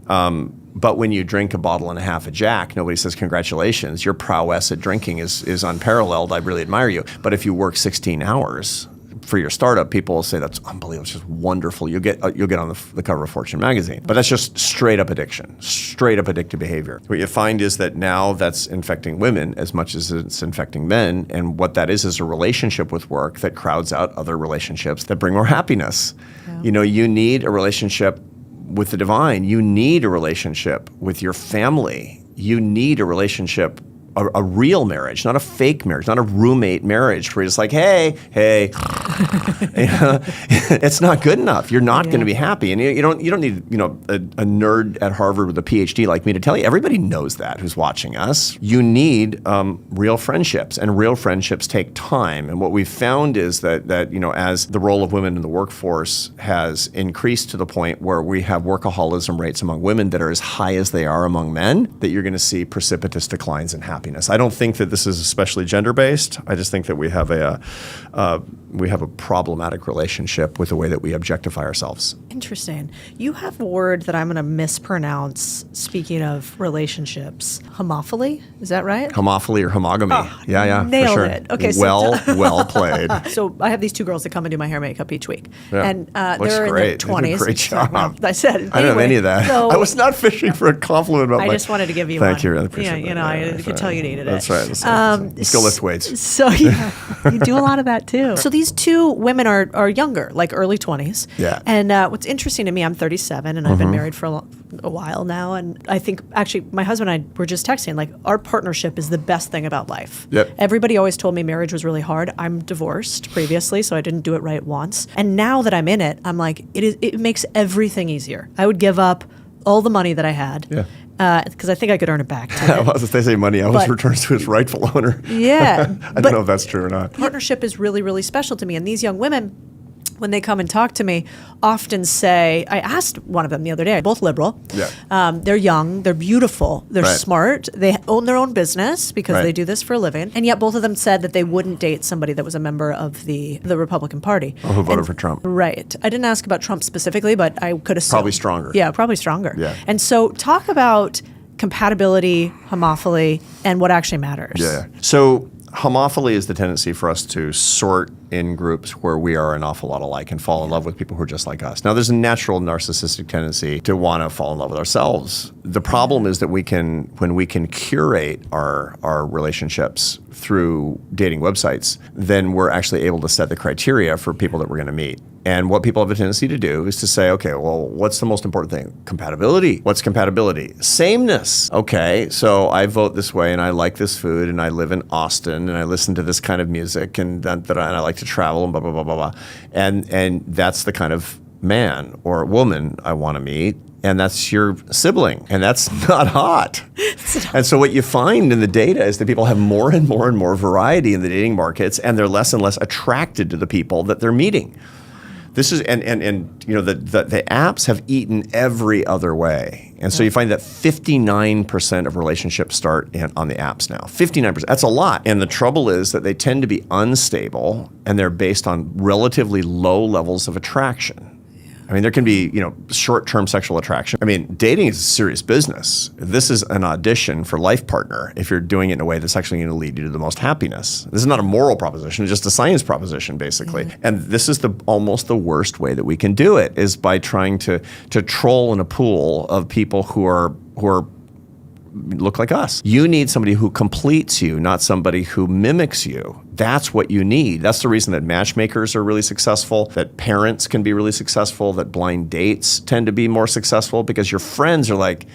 But when you drink a bottle and a half of Jack, nobody says congratulations. Your prowess at drinking is unparalleled. I really admire you. But if you work 16 hours for your startup, people will say that's unbelievable. It's just wonderful. You'll get on the cover of Fortune magazine. But that's just straight up addiction, straight up addictive behavior. What you find is that now that's infecting women as much as it's infecting men. And what that is a relationship with work that crowds out other relationships that bring more happiness. Yeah. You need a relationship with the divine. You need a relationship with your family. You need a relationship, a real marriage, not a fake marriage, not a roommate marriage where you're just like, hey, it's not good enough. You're not going to be happy, and you don't need a nerd at Harvard with a PhD like me to tell you. Everybody knows that who's watching us. You need real friendships, and real friendships take time. And what we've found is that as the role of women in the workforce has increased to the point where we have workaholism rates among women that are as high as they are among men, that you're going to see precipitous declines in happiness. I don't think that this is especially gender-based. I just think that we have we have a problematic relationship with the way that we objectify ourselves. Interesting. You have a word that I'm going to mispronounce, speaking of relationships. Homophily? Is that right? Homophily or homogamy. Yeah, nailed for sure. it. Okay, so well played. So I have these two girls that come and do my hair and makeup each week. Yeah. And Looks they're great. in their 20s. They did a great job. I said, I don't have anyway, any of that. So I was not fishing for a compliment about I my... just wanted to give you Thank one. you. I appreciate Yeah, that. I could tell you needed That's it. right. That's right. Let's go lift weights. So yeah, you do a lot of that too. So these two women are younger, like early 20s. Yeah. And what's interesting to me, I'm 37 and I've been married for a while now. And I think actually my husband and I were just texting, like our partnership is the best thing about life. Yep. Everybody always told me marriage was really hard. I'm divorced previously, so I didn't do it right once. And now that I'm in it, I'm like, it makes everything easier. I would give up all the money that I had. Yeah. Because I think I could earn it back. Too. Well, if they say money always But- returns to its rightful owner. Yeah. I don't know if that's true or not. Partnership is really, really special to me. And these young women, when they come and talk to me, often say, I asked one of them the other day, both liberal. Yeah. They're young, they're beautiful, they're Right. smart, they own their own business because Right. they do this for a living. And yet both of them said that they wouldn't date somebody that was a member of the Republican Party. Or who voted for Trump. Right. I didn't ask about Trump specifically, but I could assume. Probably stronger. Yeah, probably stronger. Yeah. And so talk about compatibility, homophily, and what actually matters. Yeah. So homophily is the tendency for us to sort in groups where we are an awful lot alike and fall in love with people who are just like us. Now, there's a natural narcissistic tendency to want to fall in love with ourselves. The problem is that when we can curate our relationships through dating websites, then we're actually able to set the criteria for people that we're going to meet. And what people have a tendency to do is to say, okay, well, what's the most important thing? Compatibility. What's compatibility? Sameness. Okay, so I vote this way and I like this food and I live in Austin and I listen to this kind of music and and I like to travel and blah, blah, blah, blah, blah. And that's the kind of man or woman I want to meet. And that's your sibling. And that's not hot. And so what you find in the data is that people have more and more and more variety in the dating markets, and they're less and less attracted to the people that they're meeting. This is and you know the apps have eaten every other way, and so you find that 59% of relationships start on the apps now. 59%. That's a lot. And the trouble is that they tend to be unstable, and they're based on relatively low levels of attraction. I mean, there can be, short-term sexual attraction. I mean, dating is a serious business. This is an audition for life partner if you're doing it in a way that's actually going to lead you to the most happiness. This is not a moral proposition, it's just a science proposition, basically. Mm-hmm. And this is almost the worst way that we can do it, is by trying to troll in a pool of people who are look like us. You need somebody who completes you, not somebody who mimics you. That's what you need. That's the reason that matchmakers are really successful, that parents can be really successful, that blind dates tend to be more successful, because your friends are like,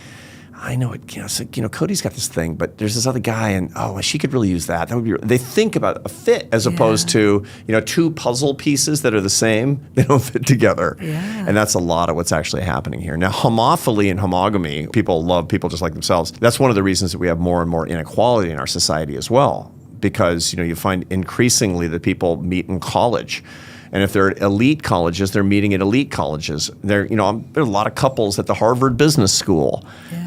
I know it. Codie's got this thing, but there's this other guy, and she could really use that. That would be. They think about a fit as opposed to two puzzle pieces that are the same. They don't fit together, and that's a lot of what's actually happening here. Now, homophily and homogamy, people love people just like themselves. That's one of the reasons that we have more and more inequality in our society as well, because you find increasingly that people meet in college. And if they're at elite colleges, they're meeting at elite colleges. There are a lot of couples at the Harvard Business School,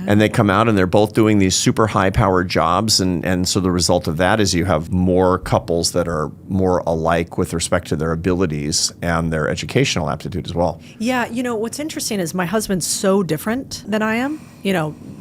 and they come out and they're both doing these super high-powered jobs, and so the result of that is you have more couples that are more alike with respect to their abilities and their educational aptitude as well. Yeah, what's interesting is my husband's so different than I am.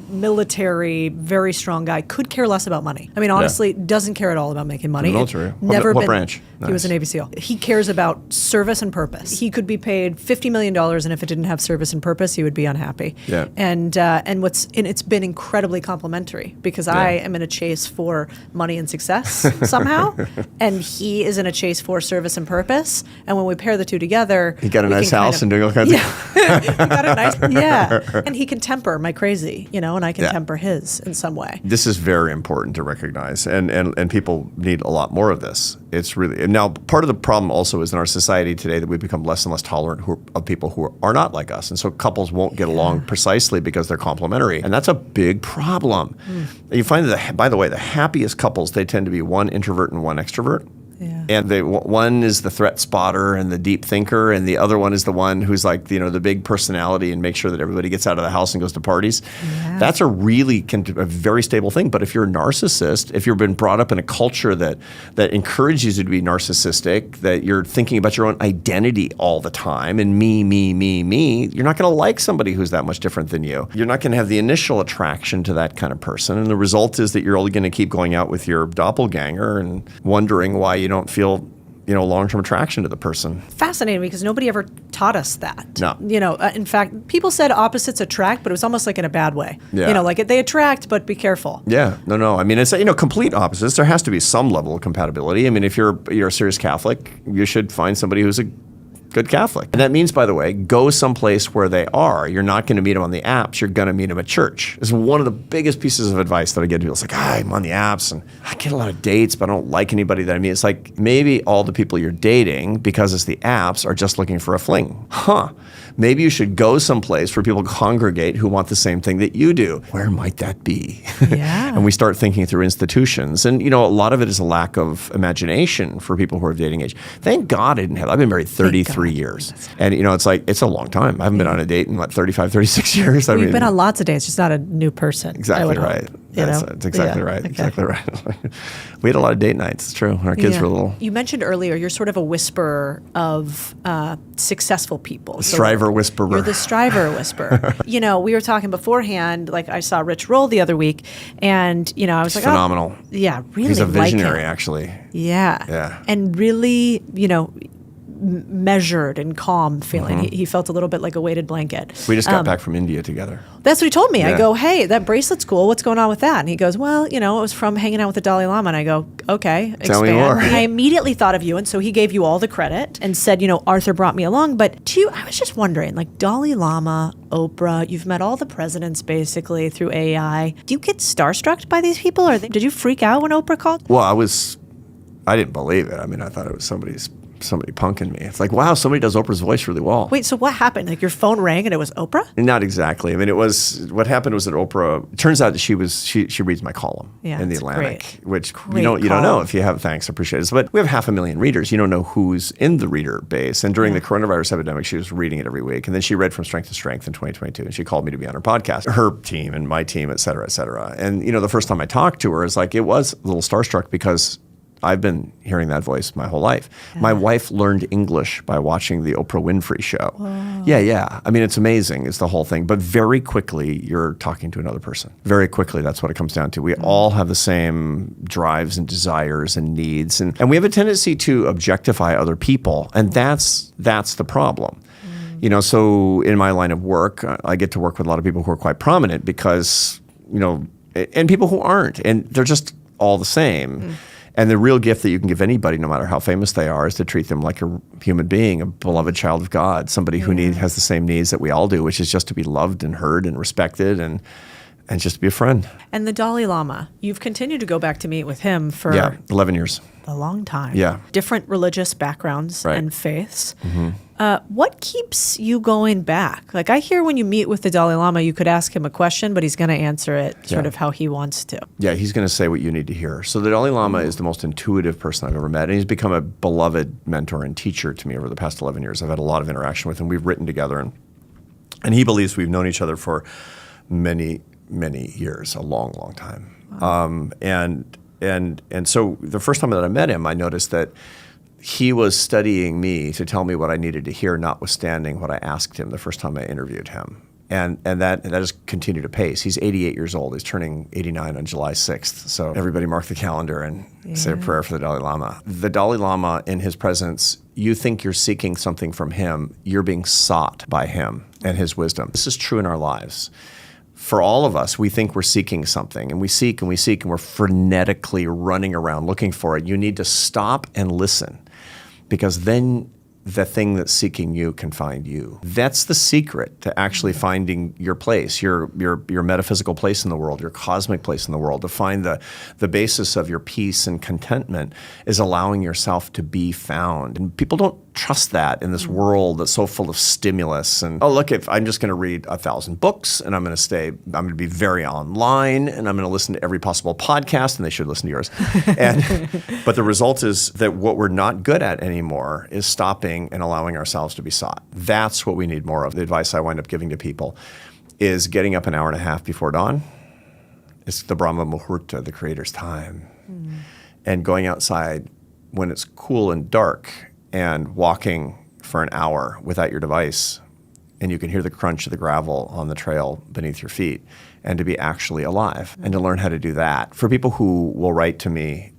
Military, very strong guy, could care less about money. I mean, honestly, doesn't care at all about making money. Military. What branch? He was a Navy SEAL. He cares about service and purpose. He could be paid $50 million, and if it didn't have service and purpose, he would be unhappy. Yeah. And it's been incredibly complimentary, because I am in a chase for money and success somehow, and he is in a chase for service and purpose. And when we pair the two together, he got a nice house and doing all kinds of. He got a nice, and he can temper my crazy, and I can temper his in some way. This is very important to recognize, and people need a lot more of this. It's really, now part of the problem also is in our society today that we've become less and less tolerant of people who are not like us, and so couples won't get along precisely because they're complementary, and that's a big problem. You find that, by the way, the happiest couples, they tend to be one introvert and one extrovert. And one is the threat spotter and the deep thinker, and the other one is the one who's like, the big personality and make sure that everybody gets out of the house and goes to parties. Yeah. That's a very stable thing. But if you're a narcissist, if you've been brought up in a culture that encourages you to be narcissistic, that you're thinking about your own identity all the time and me, you're not going to like somebody who's that much different than you. You're not going to have the initial attraction to that kind of person. And the result is that you're only going to keep going out with your doppelganger and wondering why you don't feel long-term attraction to the person. Fascinating, because nobody ever taught us that. No. In fact, people said opposites attract, but it was almost like in a bad way. Yeah. Like they attract, but be careful. Yeah, no. I mean, it's complete opposites. There has to be some level of compatibility. I mean, if you're a serious Catholic, you should find somebody who's a good Catholic. And that means, by the way, go someplace where they are. You're not going to meet them on the apps. You're going to meet them at church. It's one of the biggest pieces of advice that I get to people. It's like, I'm on the apps and I get a lot of dates, but I don't like anybody that I meet. It's like, maybe all the people you're dating, because it's the apps, are just looking for a fling. Maybe you should go someplace where people congregate who want the same thing that you do. Where might that be? Yeah. And we start thinking through institutions. And, a lot of it is a lack of imagination for people who are of dating age. Thank God I didn't have that. I've been married 33 years. And, it's a long time. I haven't been on a date in, 35, 36 years. We've been on lots of dates, just not a new person. Exactly right. That's exactly right. Okay. Exactly right. We had a lot of date nights. It's true. When our kids were little. You mentioned earlier you're sort of a whisperer of successful people. Striver whisperer. You're the striver whisperer. We were talking beforehand, like I saw Rich Roll the other week, and, I was like, phenomenal. Oh, yeah, really. He's a visionary, like him. actually. Yeah. Yeah. And really, measured and calm feeling. Mm-hmm. He felt a little bit like a weighted blanket. We just got back from India together. That's what he told me. Yeah. I go, hey, that bracelet's cool. What's going on with that? And he goes, well, it was from hanging out with the Dalai Lama. And I go, okay, Tell me expand. more. And I immediately thought of you. And so he gave you all the credit and said, Arthur brought me along. But I was just wondering, like Dalai Lama, Oprah, you've met all the presidents basically through AI. Do you get starstruck by these people? Did you freak out when Oprah called? Well, I didn't believe it. I mean, I thought it was somebody punking me. It's like, wow, somebody does Oprah's voice really well. Wait, so what happened? Like your phone rang and it was Oprah? Not exactly. I mean, what happened was that Oprah, it turns out that she reads my column in the Atlantic, which you don't know if you have. Thanks, I appreciate it. But we have 500,000 readers. You don't know who's in the reader base. And during the coronavirus epidemic, she was reading it every week. And then she read From Strength to Strength in 2022. And she called me to be on her podcast, her team and my team, et cetera, et cetera. And, the first time I talked to her, it was a little starstruck because I've been hearing that voice my whole life. Yeah. My wife learned English by watching the Oprah Winfrey Show. Whoa. Yeah. I mean, it's amazing. It's the whole thing. But very quickly, you're talking to another person. Very quickly, that's what it comes down to. We all have the same drives and desires and needs. And we have a tendency to objectify other people. And that's the problem. So in my line of work, I get to work with a lot of people who are quite prominent because, and people who aren't. And they're just all the same. And the real gift that you can give anybody, no matter how famous they are, is to treat them like a human being, a beloved child of God, somebody who has the same needs that we all do, which is just to be loved and heard and respected and just to be a friend. And the Dalai Lama, you've continued to go back to meet with him for 11 years. A long time. Yeah. Different religious backgrounds and faiths. Mm-hmm. What keeps you going back? Like I hear when you meet with the Dalai Lama, you could ask him a question, but he's going to answer it sort of how he wants to. Yeah, he's going to say what you need to hear. So the Dalai Lama is the most intuitive person I've ever met, and he's become a beloved mentor and teacher to me over the past 11 years. I've had a lot of interaction with him. We've written together, and he believes we've known each other for many, many years, a long, long time. Wow. And so the first time that I met him, I noticed that he was studying me to tell me what I needed to hear, notwithstanding what I asked him the first time I interviewed him. And that has continued apace. He's 88 years old. He's turning 89 on July 6th. So everybody mark the calendar and say a prayer for the Dalai Lama. The Dalai Lama, in his presence, you think you're seeking something from him. You're being sought by him and his wisdom. This is true in our lives. For all of us, we think we're seeking something, and we seek and we seek, and we're frenetically running around looking for it. You need to stop and listen, because then the thing that's seeking you can find you. That's the secret to actually finding your place, your metaphysical place in the world, your cosmic place in the world. To find the basis of your peace and contentment is allowing yourself to be found. And people don't trust that in this world that's so full of stimulus. And look, if I'm just going to read 1,000 books, and I'm going to be very online, and I'm going to listen to every possible podcast, and they should listen to yours. But the result is that what we're not good at anymore is stopping and allowing ourselves to be sought. That's what we need more of. The advice I wind up giving to people is getting up an hour and a half before dawn. It's the Brahma Muhurta, the creator's time. And going outside when it's cool and dark and walking for an hour without your device, and you can hear the crunch of the gravel on the trail beneath your feet, and to be actually alive and to learn how to do that. For people who will write to me,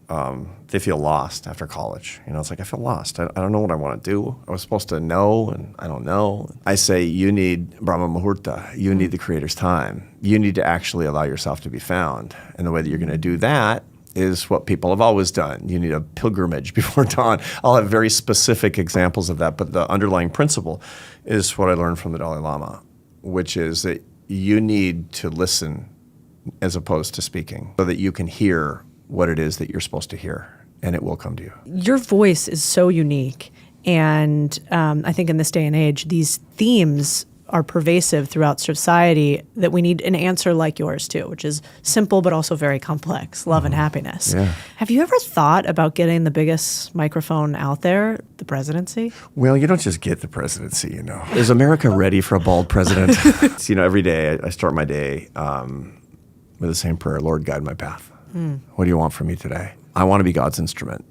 they feel lost after college. It's like, I feel lost. I don't know what I want to do. I was supposed to know, and I don't know. I say, you need Brahma Muhurta. You need the creator's time. You need to actually allow yourself to be found. And the way that you're going to do that is what people have always done. You need a pilgrimage before dawn. I'll have very specific examples of that, but the underlying principle is what I learned from the Dalai Lama, which is that you need to listen as opposed to speaking so that you can hear what it is that you're supposed to hear, and it will come to you. Your voice is so unique, and I think in this day and age, these themes are pervasive throughout society that we need an answer like yours too, which is simple but also very complex, love and happiness. Yeah. Have you ever thought about getting the biggest microphone out there, the presidency? Well, you don't just get the presidency, Is America ready for a bald president? Every day I start my day with the same prayer, Lord, guide my path. What do you want from me today? I want to be God's instrument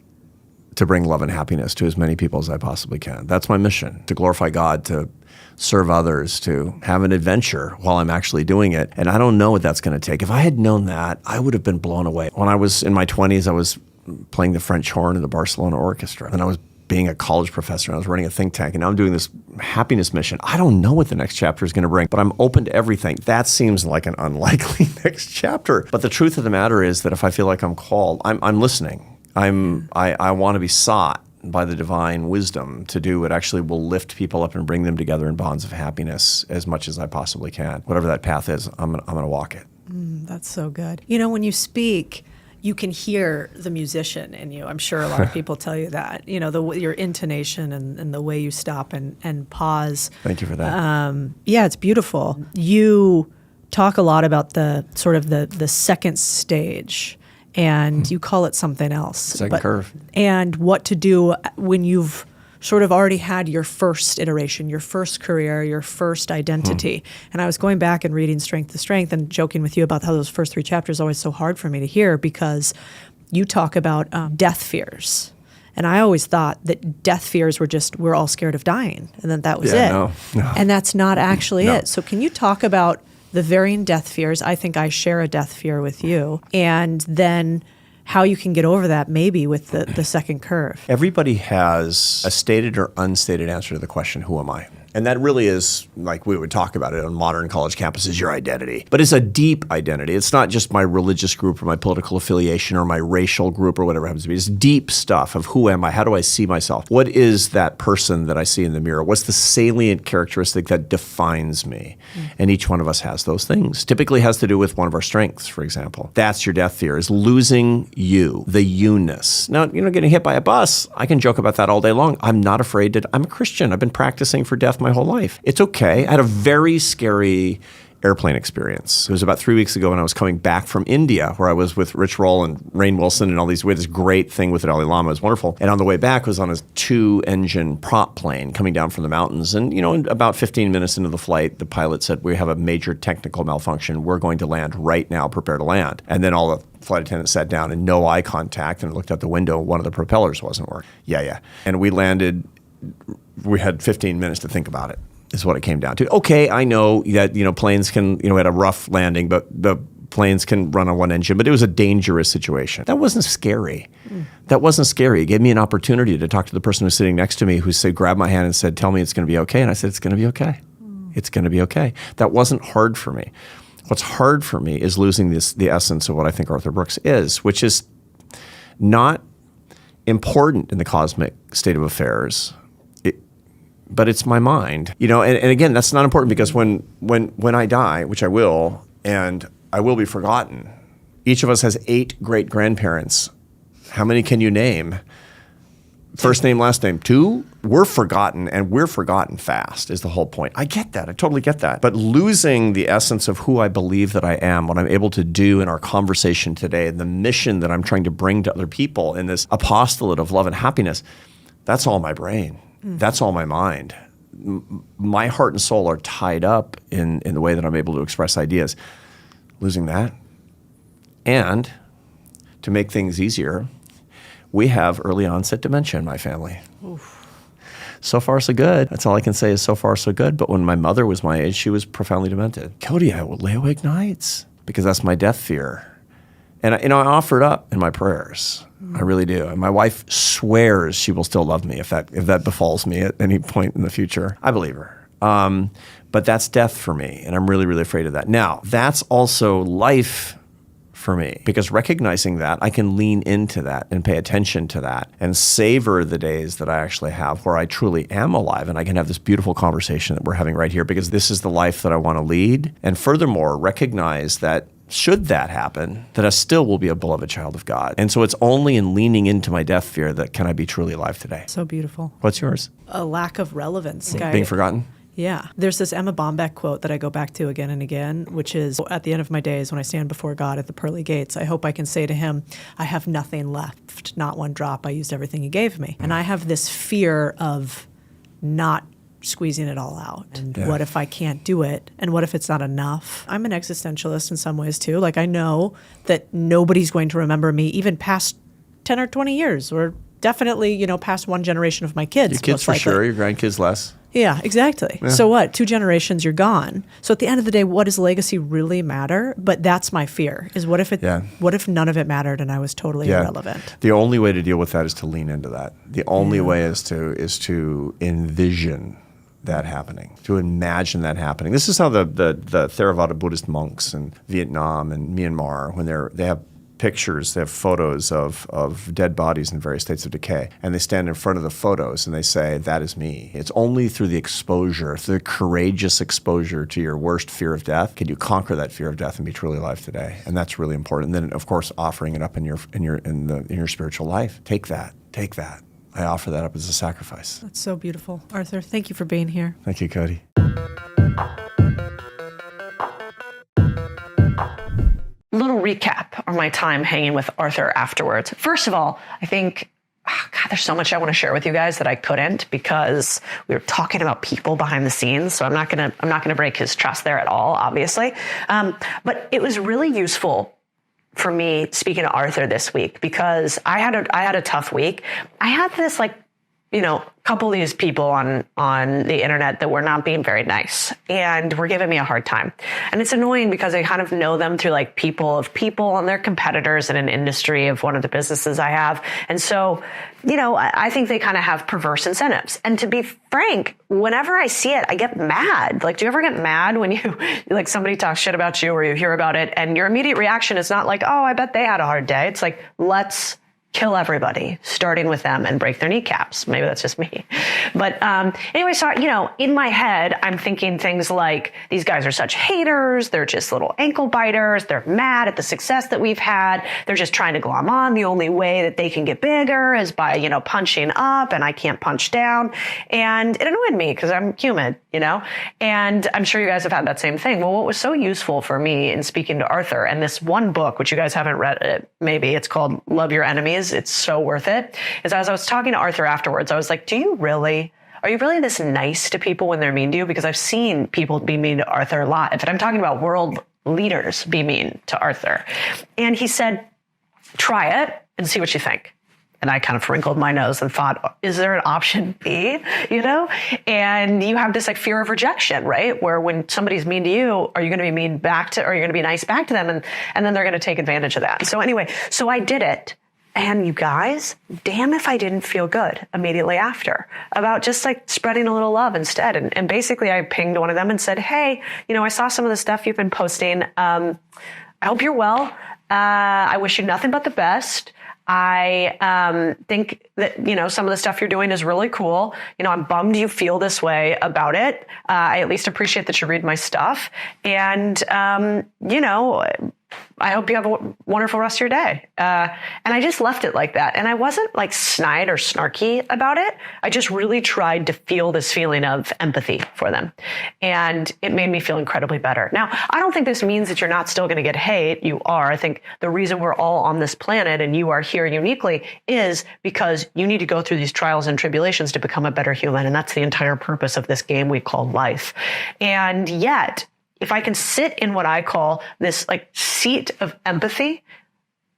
to bring love and happiness to as many people as I possibly can. That's my mission, to glorify God, to serve others, to have an adventure while I'm actually doing it. And I don't know what that's going to take. If I had known that, I would have been blown away. When I was in my 20s, I was playing the French horn in the Barcelona Orchestra. And I was being a college professor, and I was running a think tank, and now I'm doing this happiness mission. I don't know what the next chapter is going to bring, but I'm open to everything. That seems like an unlikely next chapter. But the truth of the matter is that if I feel like I'm called, I'm listening. I want to be sought by the divine wisdom to do what actually will lift people up and bring them together in bonds of happiness as much as I possibly can. Whatever that path is, I'm going to walk it. That's so good. When you speak, you can hear the musician in you. I'm sure a lot of people tell you that. Your intonation and the way you stop and pause. Thank you for that. Yeah, it's beautiful. You talk a lot about the sort of the second stage, and you call it something else. Second curve. And what to do when you've sort of already had your first iteration, your first career, your first identity. And I was going back and reading Strength to Strength and joking with you about how those first 3 chapters are always so hard for me to hear, because you talk about death fears. And I always thought that death fears were just, we're all scared of dying, and that was it. No. And that's not actually it. So can you talk about the varying death fears? I think I share a death fear with you. And then how you can get over that maybe with the second curve. Everybody has a stated or unstated answer to the question, who am I? And that really is, like we would talk about it on modern college campuses, your identity. But it's a deep identity. It's not just my religious group or my political affiliation or my racial group or whatever it happens to be. It's deep stuff of who am I? How do I see myself? What is that person that I see in the mirror? What's the salient characteristic that defines me? And each one of us has those things. Typically has to do with one of our strengths, for example. That's your death fear, is losing you, the you-ness. Now, getting hit by a bus, I can joke about that all day long. I'm not afraid to. I'm a Christian. I've been practicing for death my whole life. It's okay. I had a very scary airplane experience. It was about 3 weeks ago when I was coming back from India, where I was with Rich Roll and Rainn Wilson and all these. We had this great thing with the Dalai Lama. It was wonderful. And on the way back, I was on a 2-engine prop plane coming down from the mountains. And, about 15 minutes into the flight, the pilot said, we have a major technical malfunction. We're going to land right now. Prepare to land. And then all the flight attendants sat down and no eye contact, and looked out the window. One of the propellers wasn't working. Yeah. And we landed. We had 15 minutes to think about it, is what it came down to. Okay, I know that, planes can, we had a rough landing, but the planes can run on one engine, but it was a dangerous situation. That wasn't scary. That wasn't scary. It gave me an opportunity to talk to the person who was sitting next to me, who said, grabbed my hand and said, tell me it's going to be okay. And I said, it's going to be okay. It's going to be okay. That wasn't hard for me. What's hard for me is losing the essence of what I think Arthur Brooks is, which is not important in the cosmic state of affairs, but it's my mind, and again, that's not important, because when I die, which I will, and I will be forgotten. Each of us has 8 great grandparents. How many can you name? First name, last name. 2, we're forgotten, and we're forgotten fast is the whole point. I get that. I totally get that. But losing the essence of who I believe that I am, what I'm able to do in our conversation today, the mission that I'm trying to bring to other people in this apostolate of love and happiness, that's all my brain. That's all my mind. My heart and soul are tied up in the way that I'm able to express ideas. Losing that. And to make things easier, we have early onset dementia in my family. Oof. So far, so good. That's all I can say is so far, so good. But when my mother was my age, she was profoundly demented. Codie, I will lay awake nights because that's my death fear. And I offer it up in my prayers. I really do. And my wife swears she will still love me if that befalls me at any point in the future. I believe her. But that's death for me, and I'm really, really afraid of that. Now, that's also life for me, because recognizing that, I can lean into that and pay attention to that and savor the days that I actually have where I truly am alive, and I can have this beautiful conversation that we're having right here, because this is the life that I want to lead. And furthermore, recognize that should that happen, that I still will be a beloved child of God. And so it's only in leaning into my death fear that can I be truly alive today. So beautiful. What's yours? A lack of relevance. Being forgotten? Yeah. There's this Emma Bombeck quote that I go back to again and again, which is, at the end of my days, when I stand before God at the pearly gates, I hope I can say to him, I have nothing left, not one drop. I used everything he gave me. And I have this fear of not squeezing it all out. And what if I can't do it? And what if it's not enough? I'm an existentialist in some ways too. Like, I know that nobody's going to remember me even past 10 or 20 years, or definitely, past one generation of my kids. Your kids for sure, your grandkids less. Yeah, exactly. Yeah. So what? 2 generations, you're gone. So at the end of the day, what does legacy really matter? But that's my fear, is what if none of it mattered and I was totally irrelevant? The only way to deal with that is to lean into that. The only way is to envision that happening, to imagine that happening. This is how the Theravada Buddhist monks in Vietnam and Myanmar, when they have pictures, they have photos of dead bodies in various states of decay, and they stand in front of the photos and they say, that is me. It's only through the exposure, through the courageous exposure to your worst fear of death, can you conquer that fear of death and be truly alive today. And that's really important. And then, of course, offering it up in your spiritual life. Take that. I offer that up as a sacrifice. That's so beautiful. Arthur, thank you for being here. Thank you, Codie. Little recap on my time hanging with Arthur afterwards. First of all, I think, God, there's so much I want to share with you guys that I couldn't, because we were talking about people behind the scenes. So I'm not gonna break his trust there at all, obviously. But it was really useful for me speaking to Arthur this week, because I had a tough week. I had this couple of these people on the internet that were not being very nice and were giving me a hard time. And it's annoying because I kind of know them through people and they're competitors in an industry of one of the businesses I have. And so, I think they kind of have perverse incentives. And to be frank, whenever I see it, I get mad. Do you ever get mad when somebody talks shit about you or you hear about it and your immediate reaction is not like, oh, I bet they had a hard day. It's like, let's kill everybody, starting with them, and break their kneecaps. Maybe that's just me. But anyway, so, in my head, I'm thinking things like, these guys are such haters. They're just little ankle biters. They're mad at the success that we've had. They're just trying to glom on. The only way that they can get bigger is by, punching up, and I can't punch down. And it annoyed me because I'm human, and I'm sure you guys have had that same thing. Well, what was so useful for me in speaking to Arthur, and this one book, which you guys haven't read, maybe it's called Love Your Enemies. It's so worth it. Is as I was talking to Arthur afterwards, I was like, are you really this nice to people when they're mean to you? Because I've seen people be mean to Arthur live. And I'm talking about world leaders be mean to Arthur. And he said, try it and see what you think. And I kind of wrinkled my nose and thought, is there an option B? And you have this fear of rejection, right? Where when somebody's mean to you, are you going to be mean back to, or are you going to be nice back to them? And then they're going to take advantage of that. So anyway, so I did it. And you guys, damn if I didn't feel good immediately after about just spreading a little love instead. And basically I pinged one of them and said, hey, I saw some of the stuff you've been posting. I hope you're well. I wish you nothing but the best. I think that, some of the stuff you're doing is really cool. I'm bummed you feel this way about it. I at least appreciate that you read my stuff. And, I hope you have a wonderful rest of your day. And I just left it like that. And I wasn't like snide or snarky about it. I just really tried to feel this feeling of empathy for them. And it made me feel incredibly better. Now, I don't think this means that you're not still going to get hate. You are. I think the reason we're all on this planet and you are here uniquely is because you need to go through these trials and tribulations to become a better human. And that's the entire purpose of this game we call life. And yet, if I can sit in what I call this like seat of empathy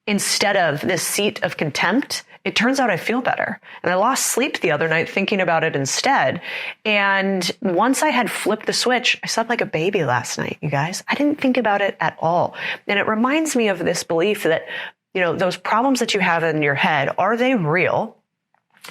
instead of this seat of contempt, it turns out I feel better. And I lost sleep the other night thinking about it instead. And once I had flipped the switch, I slept like a baby last night, you guys. I didn't think about it at all. And it reminds me of this belief that, you know, those problems that you have in your head, are they real?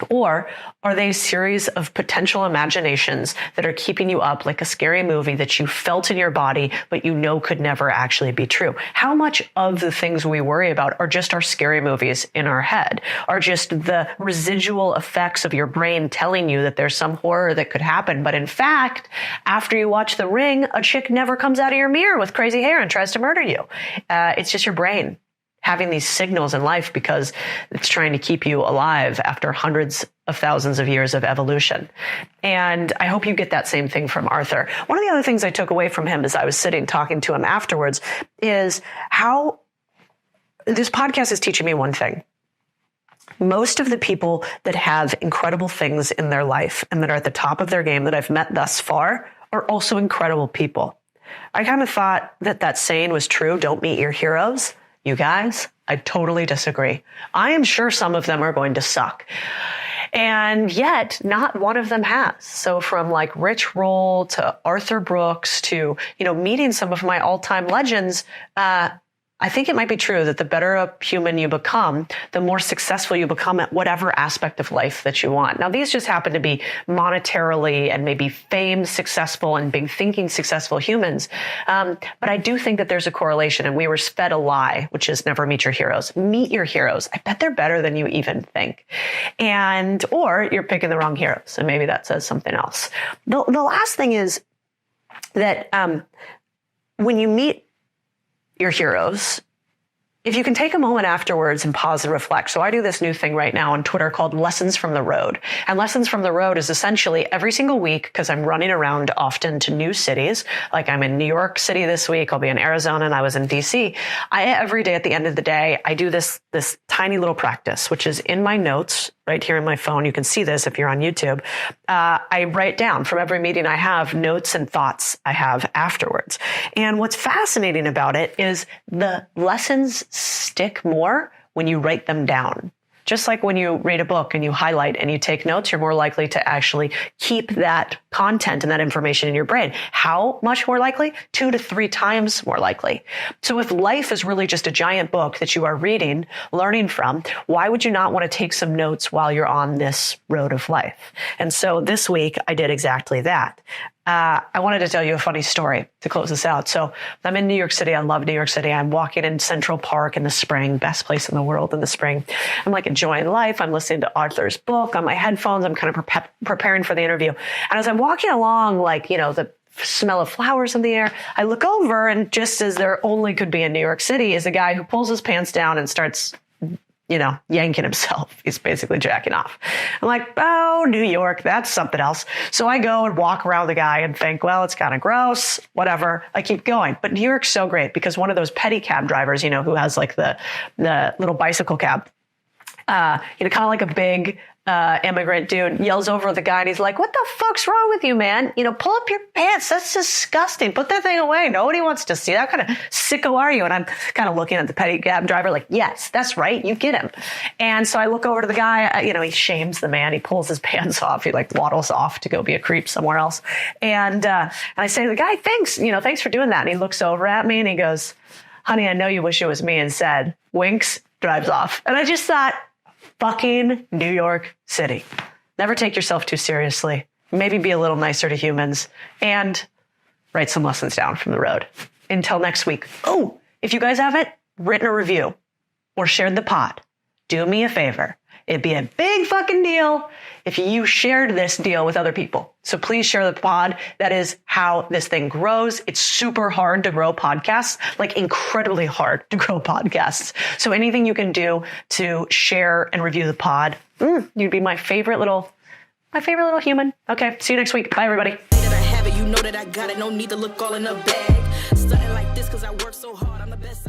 Or are they a series of potential imaginations that are keeping you up like a scary movie that you felt in your body, but you know could never actually be true? How much of the things we worry about are just our scary movies in our head, are just the residual effects of your brain telling you that there's some horror that could happen? But in fact, after you watch The Ring, a chick never comes out of your mirror with crazy hair and tries to murder you. It's just your brain having these signals in life because it's trying to keep you alive after hundreds of thousands of years of evolution. And I hope you get that same thing from Arthur. One of the other things I took away from him as I was sitting talking to him afterwards is how this podcast is teaching me one thing. Most of the people that have incredible things in their life and that are at the top of their game that I've met thus far are also incredible people. I kind of thought that saying was true. Don't meet your heroes. You guys, I totally disagree. I am sure some of them are going to suck. And yet, not one of them has. So from like Rich Roll to Arthur Brooks to, you know, meeting some of my all-time legends, I think it might be true that the better a human you become, the more successful you become at whatever aspect of life that you want. Now, these just happen to be monetarily and maybe fame successful and big thinking successful humans. But I do think that there's a correlation, and we were fed a lie, which is never meet your heroes. Meet your heroes. I bet they're better than you even think. Or you're picking the wrong heroes, and maybe that says something else. The last thing is that when you meet your heroes, if you can take a moment afterwards and pause and reflect. So I do this new thing right now on Twitter called Lessons from the Road. And Lessons from the Road is essentially every single week, because I'm running around often to new cities. Like I'm in New York City this week. I'll be in Arizona and I was in DC. Every day at the end of the day, I do this tiny little practice, which is in my notes right here in my phone. You can see this if you're on YouTube. I write down from every meeting I have notes and thoughts I have afterwards. And what's fascinating about it is the lessons stick more when you write them down. Just like when you read a book and you highlight and you take notes, you're more likely to actually keep that content and that information in your brain. How much more likely? 2 to 3 times more likely. So if life is really just a giant book that you are reading, learning from, why would you not want to take some notes while you're on this road of life? And so this week I did exactly that. I wanted to tell you a funny story to close this out. So I'm in New York City. I love New York City. I'm walking in Central Park in the spring, best place in the world in the spring. I'm like enjoying life. I'm listening to Arthur's book on my headphones. I'm kind of preparing for the interview. And as I'm walking along, like, you know, the smell of flowers in the air, I look over, and just as there only could be in New York City is a guy who pulls his pants down and starts, you know, yanking himself. He's basically jacking off. I'm like, oh, New York, that's something else. So I go and walk around the guy and think, well, it's kind of gross, whatever. I keep going. But New York's so great because one of those pedicab drivers, you know, who has like the little bicycle cab, you know, kind of like a big immigrant dude, yells over at the guy and he's like, what the fuck's wrong with you, man? You know, pull up your pants. That's disgusting. Put that thing away. Nobody wants to see that. What kind of sicko are you? And I'm kind of looking at the pedicab driver like, yes, that's right. You get him. And so I look over to the guy, you know, he shames the man. He pulls his pants off. He like waddles off to go be a creep somewhere else. And I say to the guy, thanks for doing that. And he looks over at me and he goes, honey, I know you wish it was me, and said, winks, drives off. And I just thought, fucking New York City. Never take yourself too seriously. Maybe be a little nicer to humans and write some lessons down from the road. Until next week. Oh, if you guys haven't written a review or shared the pod, do me a favor. It'd be a big fucking deal if you shared this deal with other people. So please share the pod. That is how this thing grows. It's super hard to grow podcasts, like incredibly hard to grow podcasts. So anything you can do to share and review the pod, you'd be my favorite little human. Okay, see you next week. Bye, everybody. That I have it, you know that I got it. No need to look all in the bag. Something like this, cause I work so hard. I'm the best.